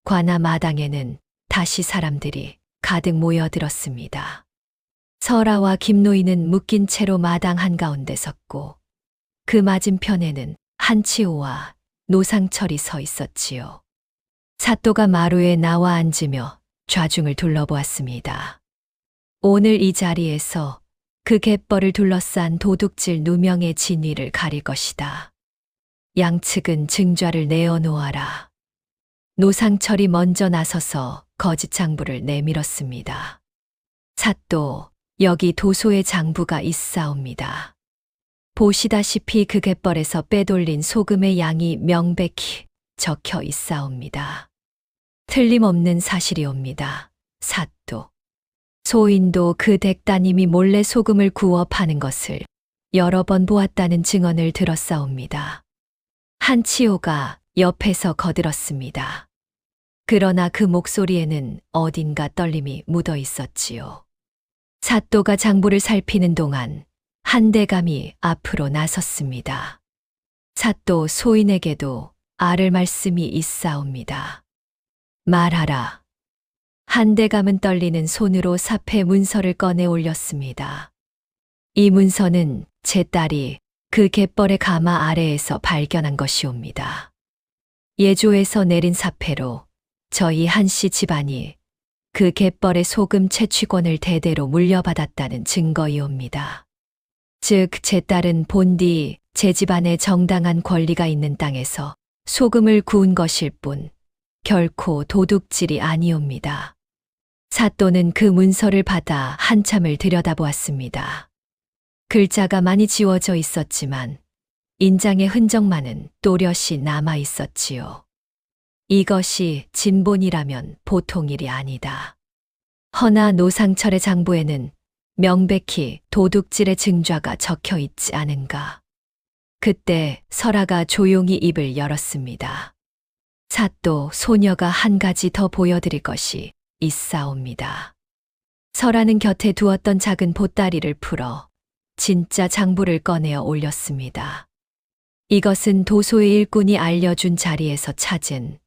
S2: 관아 마당에는 다시 사람들이 가득 모여들었습니다. 설아와 김노인은 묶인 채로 마당 한가운데 섰고 그 맞은편에는 한치호와 노상철이 서 있었지요. 사또가 마루에 나와 앉으며 좌중을 둘러보았습니다. 오늘 이 자리에서 그 갯벌을 둘러싼 도둑질 누명의 진위를 가릴 것이다. 양측은 증좌를 내어놓아라. 노상철이 먼저 나서서 거짓 장부를 내밀었습니다. 사또, 여기 도소의 장부가 있사옵니다. 보시다시피 그 갯벌에서 빼돌린 소금의 양이 명백히 적혀 있사옵니다. 틀림없는 사실이옵니다. 사또. 소인도 그 댁따님이 몰래 소금을 구워 파는 것을 여러 번 보았다는 증언을 들었사옵니다. 한치호가 옆에서 거들었습니다. 그러나 그 목소리에는 어딘가 떨림이 묻어 있었지요. 사또가 장부를 살피는 동안 한대감이 앞으로 나섰습니다. 사또 소인에게도 아를 말씀이 있사옵니다. 말하라. 한대감은 떨리는 손으로 사패 문서를 꺼내 올렸습니다. 이 문서는 제 딸이 그 갯벌의 가마 아래에서 발견한 것이옵니다. 예조에서 내린 사패로 저희 한씨 집안이 그 갯벌의 소금 채취권을 대대로 물려받았다는 증거이옵니다. 즉, 제 딸은 본디 제 집안에 정당한 권리가 있는 땅에서 소금을 구운 것일 뿐 결코 도둑질이 아니옵니다. 사또는 그 문서를 받아 한참을 들여다보았습니다. 글자가 많이 지워져 있었지만 인장의 흔적만은 또렷이 남아 있었지요. 이것이 진본이라면 보통 일이 아니다. 허나 노상철의 장부에는 명백히 도둑질의 증좌가 적혀 있지 않은가. 그때 설아가 조용히 입을 열었습니다. 사또, 소녀가 한 가지 더 보여드릴 것이 있사옵니다. 설아는 곁에 두었던 작은 보따리를 풀어 진짜 장부를 꺼내어 올렸습니다. 이것은 도소의 일꾼이 알려준 자리에서 찾은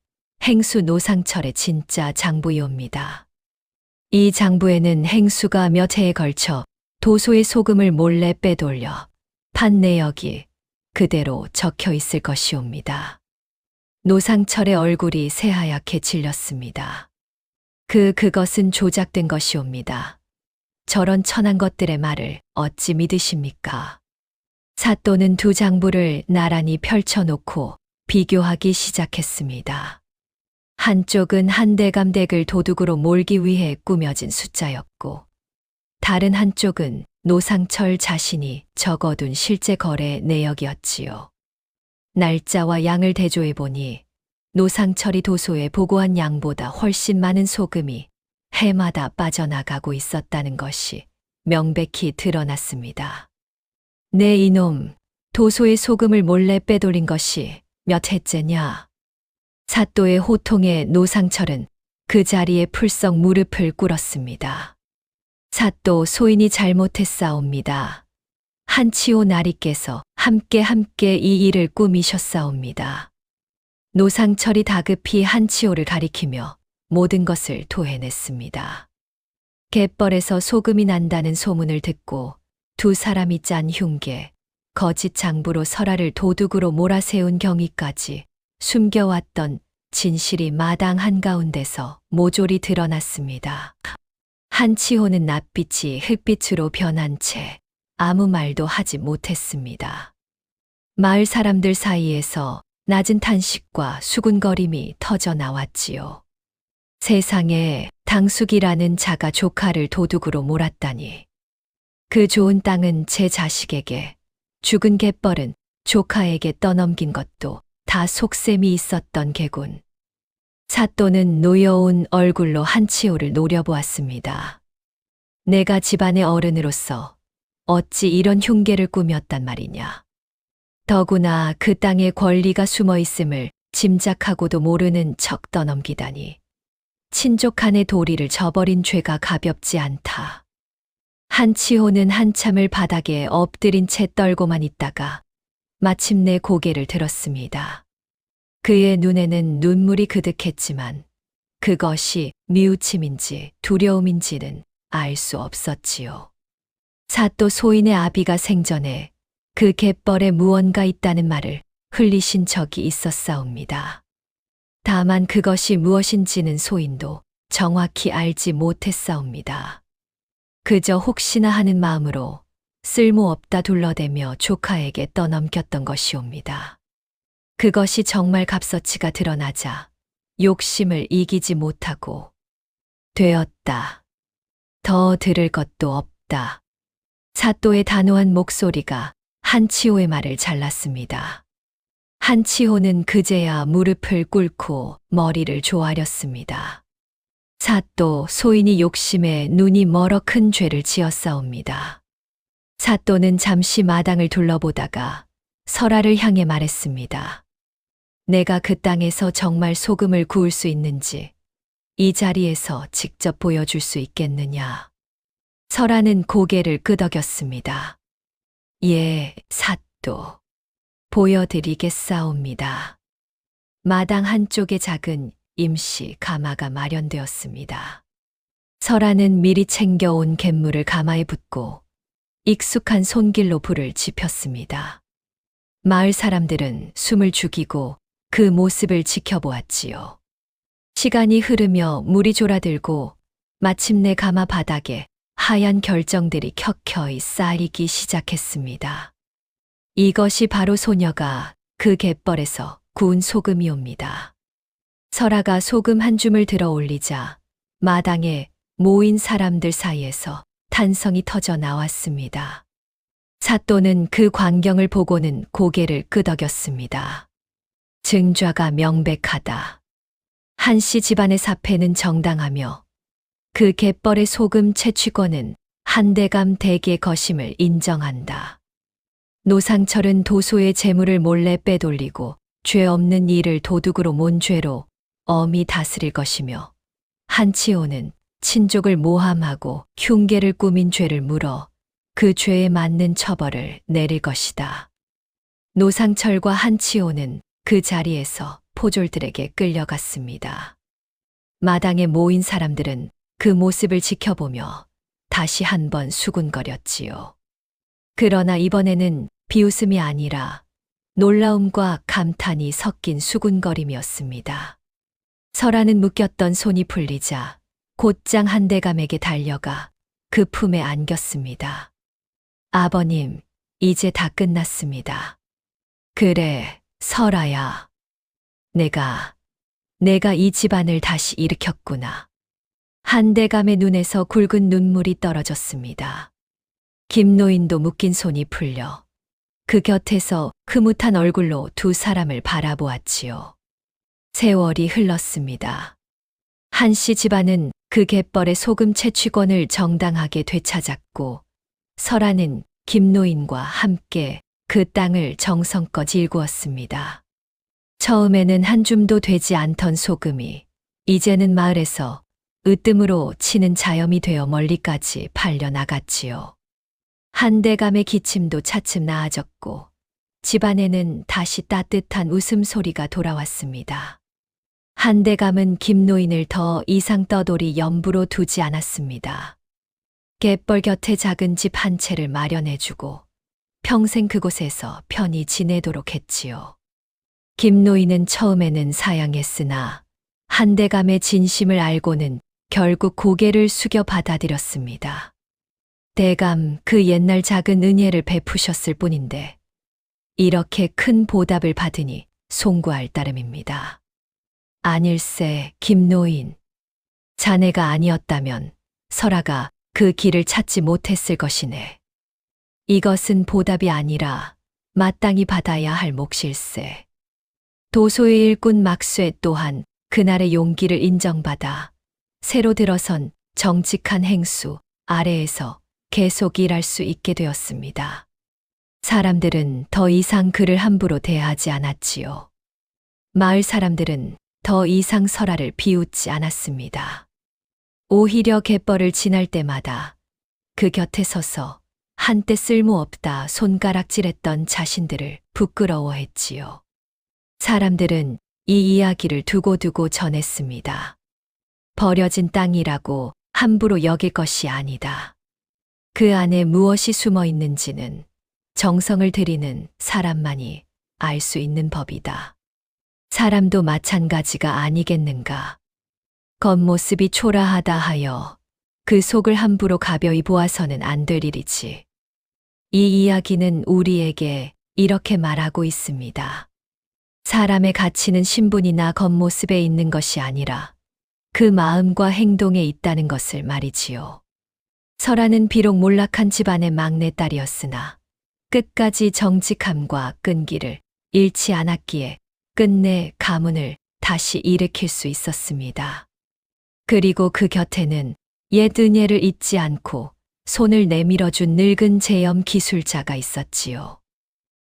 S2: 행수 노상철의 진짜 장부이옵니다. 이 장부에는 행수가 몇 해에 걸쳐 도소의 소금을 몰래 빼돌려 판 내역이 그대로 적혀 있을 것이옵니다. 노상철의 얼굴이 새하얗게 질렸습니다. 그것은 조작된 것이옵니다. 저런 천한 것들의 말을 어찌 믿으십니까? 사또는 두 장부를 나란히 펼쳐놓고 비교하기 시작했습니다. 한쪽은 한대감 댁을 도둑으로 몰기 위해 꾸며진 숫자였고, 다른 한쪽은 노상철 자신이 적어둔 실제 거래 내역이었지요. 날짜와 양을 대조해보니 노상철이 도소에 보고한 양보다 훨씬 많은 소금이 해마다 빠져나가고 있었다는 것이 명백히 드러났습니다. 네 이놈, 도소의 소금을 몰래 빼돌린 것이 몇 해째냐? 사또의 호통에 노상철은 그 자리에 풀썩 무릎을 꿇었습니다. 사또, 소인이 잘못했사옵니다. 한치호 나리께서 함께 이 일을 꾸미셨사옵니다. 노상철이 다급히 한치호를 가리키며 모든 것을 토해냈습니다. 갯벌에서 소금이 난다는 소문을 듣고 두 사람이 짠 흉계, 거짓 장부로 설아를 도둑으로 몰아세운 경위까지 숨겨왔던 진실이 마당 한가운데서 모조리 드러났습니다. 한치호는 낯빛이 흙빛으로 변한 채 아무 말도 하지 못했습니다. 마을 사람들 사이에서 낮은 탄식과 수군거림이 터져 나왔지요. 세상에 당숙이라는 자가 조카를 도둑으로 몰았다니. 그 좋은 땅은 제 자식에게, 죽은 갯벌은 조카에게 떠넘긴 것도 다 속셈이 있었던 개군. 사또는 노여운 얼굴로 한치호를 노려보았습니다. 내가 집안의 어른으로서 어찌 이런 흉계를 꾸몄단 말이냐. 더구나 그 땅에 권리가 숨어 있음을 짐작하고도 모르는 척 떠넘기다니. 친족한의 도리를 저버린 죄가 가볍지 않다. 한치호는 한참을 바닥에 엎드린 채 떨고만 있다가 마침내 고개를 들었습니다. 그의 눈에는 눈물이 그득했지만 그것이 뉘우침인지 두려움인지는 알 수 없었지요. 사또 소인의 아비가 생전에 그 갯벌에 무언가 있다는 말을 흘리신 적이 있었사옵니다. 다만 그것이 무엇인지는 소인도 정확히 알지 못했사옵니다. 그저 혹시나 하는 마음으로 쓸모없다 둘러대며 조카에게 떠넘겼던 것이옵니다. 그것이 정말 값어치가 드러나자 욕심을 이기지 못하고 되었다. 더 들을 것도 없다. 사또의 단호한 목소리가 한치호의 말을 잘랐습니다. 한치호는 그제야 무릎을 꿇고 머리를 조아렸습니다. 사또 소인이 욕심에 눈이 멀어 큰 죄를 지었사옵니다. 사또는 잠시 마당을 둘러보다가 설아를 향해 말했습니다. 내가 그 땅에서 정말 소금을 구울 수 있는지 이 자리에서 직접 보여줄 수 있겠느냐. 설아는 고개를 끄덕였습니다. 예, 사또. 보여드리겠사옵니다. 마당 한쪽에 작은 임시 가마가 마련되었습니다. 설아는 미리 챙겨온 갯물을 가마에 붓고 익숙한 손길로 불을 지폈습니다. 마을 사람들은 숨을 죽이고 그 모습을 지켜보았지요. 시간이 흐르며 물이 졸아들고 마침내 가마 바닥에 하얀 결정들이 켜켜이 쌓이기 시작했습니다. 이것이 바로 소녀가 그 갯벌에서 구운 소금이옵니다. 설아가 소금 한 줌을 들어 올리자 마당에 모인 사람들 사이에서 탄성이 터져 나왔습니다. 사또는 그 광경을 보고는 고개를 끄덕였습니다. 증좌가 명백하다. 한씨 집안의 사패는 정당하며 그 갯벌의 소금 채취권은 한대감 댁의 것임을 인정한다. 노상철은 도소의 재물을 몰래 빼돌리고 죄 없는 이를 도둑으로 몬 죄로 엄히 다스릴 것이며 한치호는 친족을 모함하고 흉계를 꾸민 죄를 물어 그 죄에 맞는 처벌을 내릴 것이다. 노상철과 한치호는 그 자리에서 포졸들에게 끌려갔습니다. 마당에 모인 사람들은 그 모습을 지켜보며 다시 한번 수군거렸지요. 그러나 이번에는 비웃음이 아니라 놀라움과 감탄이 섞인 수군거림이었습니다. 설아는 묶였던 손이 풀리자 곧장 한대감에게 달려가 그 품에 안겼습니다. 아버님, 이제 다 끝났습니다. 그래, 설아야. 내가 이 집안을 다시 일으켰구나. 한대감의 눈에서 굵은 눈물이 떨어졌습니다. 김노인도 묶인 손이 풀려 그 곁에서 흐뭇한 얼굴로 두 사람을 바라보았지요. 세월이 흘렀습니다. 한씨 집안은 그 갯벌의 소금 채취권을 정당하게 되찾았고 설아는 김노인과 함께 그 땅을 정성껏 일구었습니다. 처음에는 한 줌도 되지 않던 소금이 이제는 마을에서 으뜸으로 치는 자염이 되어 멀리까지 팔려나갔지요. 한대감의 기침도 차츰 나아졌고 집안에는 다시 따뜻한 웃음소리가 돌아왔습니다. 한대감은 김노인을 더 이상 떠돌이 염부로 두지 않았습니다. 갯벌 곁에 작은 집 한 채를 마련해주고 평생 그곳에서 편히 지내도록 했지요. 김노인은 처음에는 사양했으나 한대감의 진심을 알고는 결국 고개를 숙여 받아들였습니다. 대감 그 옛날 작은 은혜를 베푸셨을 뿐인데 이렇게 큰 보답을 받으니 송구할 따름입니다. 아닐세, 김노인. 자네가 아니었다면 설아가 그 길을 찾지 못했을 것이네. 이것은 보답이 아니라 마땅히 받아야 할 몫일세. 도소의 일꾼 막쇠 또한 그날의 용기를 인정받아 새로 들어선 정직한 행수 아래에서 계속 일할 수 있게 되었습니다. 사람들은 더 이상 그를 함부로 대하지 않았지요. 마을 사람들은 더 이상 설아를 비웃지 않았습니다. 오히려 갯벌을 지날 때마다 그 곁에 서서 한때 쓸모없다 손가락질했던 자신들을 부끄러워했지요. 사람들은 이 이야기를 두고두고 전했습니다. 버려진 땅이라고 함부로 여길 것이 아니다. 그 안에 무엇이 숨어 있는지는 정성을 들이는 사람만이 알 수 있는 법이다. 사람도 마찬가지가 아니겠는가. 겉모습이 초라하다 하여 그 속을 함부로 가벼이 보아서는 안 될 일이지. 이 이야기는 우리에게 이렇게 말하고 있습니다. 사람의 가치는 신분이나 겉모습에 있는 것이 아니라 그 마음과 행동에 있다는 것을 말이지요. 설아는 비록 몰락한 집안의 막내딸이었으나 끝까지 정직함과 끈기를 잃지 않았기에 끝내 가문을 다시 일으킬 수 있었습니다. 그리고 그 곁에는 옛 은혜를 잊지 않고 손을 내밀어준 늙은 제염 기술자가 있었지요.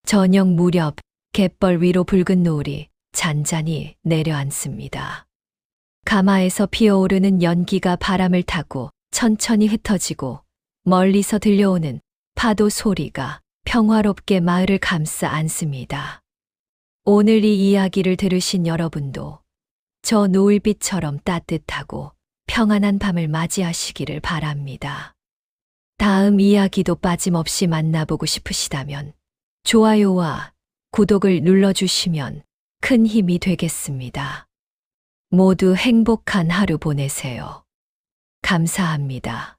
S2: 저녁 무렵 갯벌 위로 붉은 노을이 잔잔히 내려앉습니다. 가마에서 피어오르는 연기가 바람을 타고 천천히 흩어지고 멀리서 들려오는 파도 소리가 평화롭게 마을을 감싸 안습니다. 오늘 이 이야기를 들으신 여러분도 저 노을빛처럼 따뜻하고 평안한 밤을 맞이하시기를 바랍니다. 다음 이야기도 빠짐없이 만나보고 싶으시다면 좋아요와 구독을 눌러주시면 큰 힘이 되겠습니다. 모두 행복한 하루 보내세요. 감사합니다.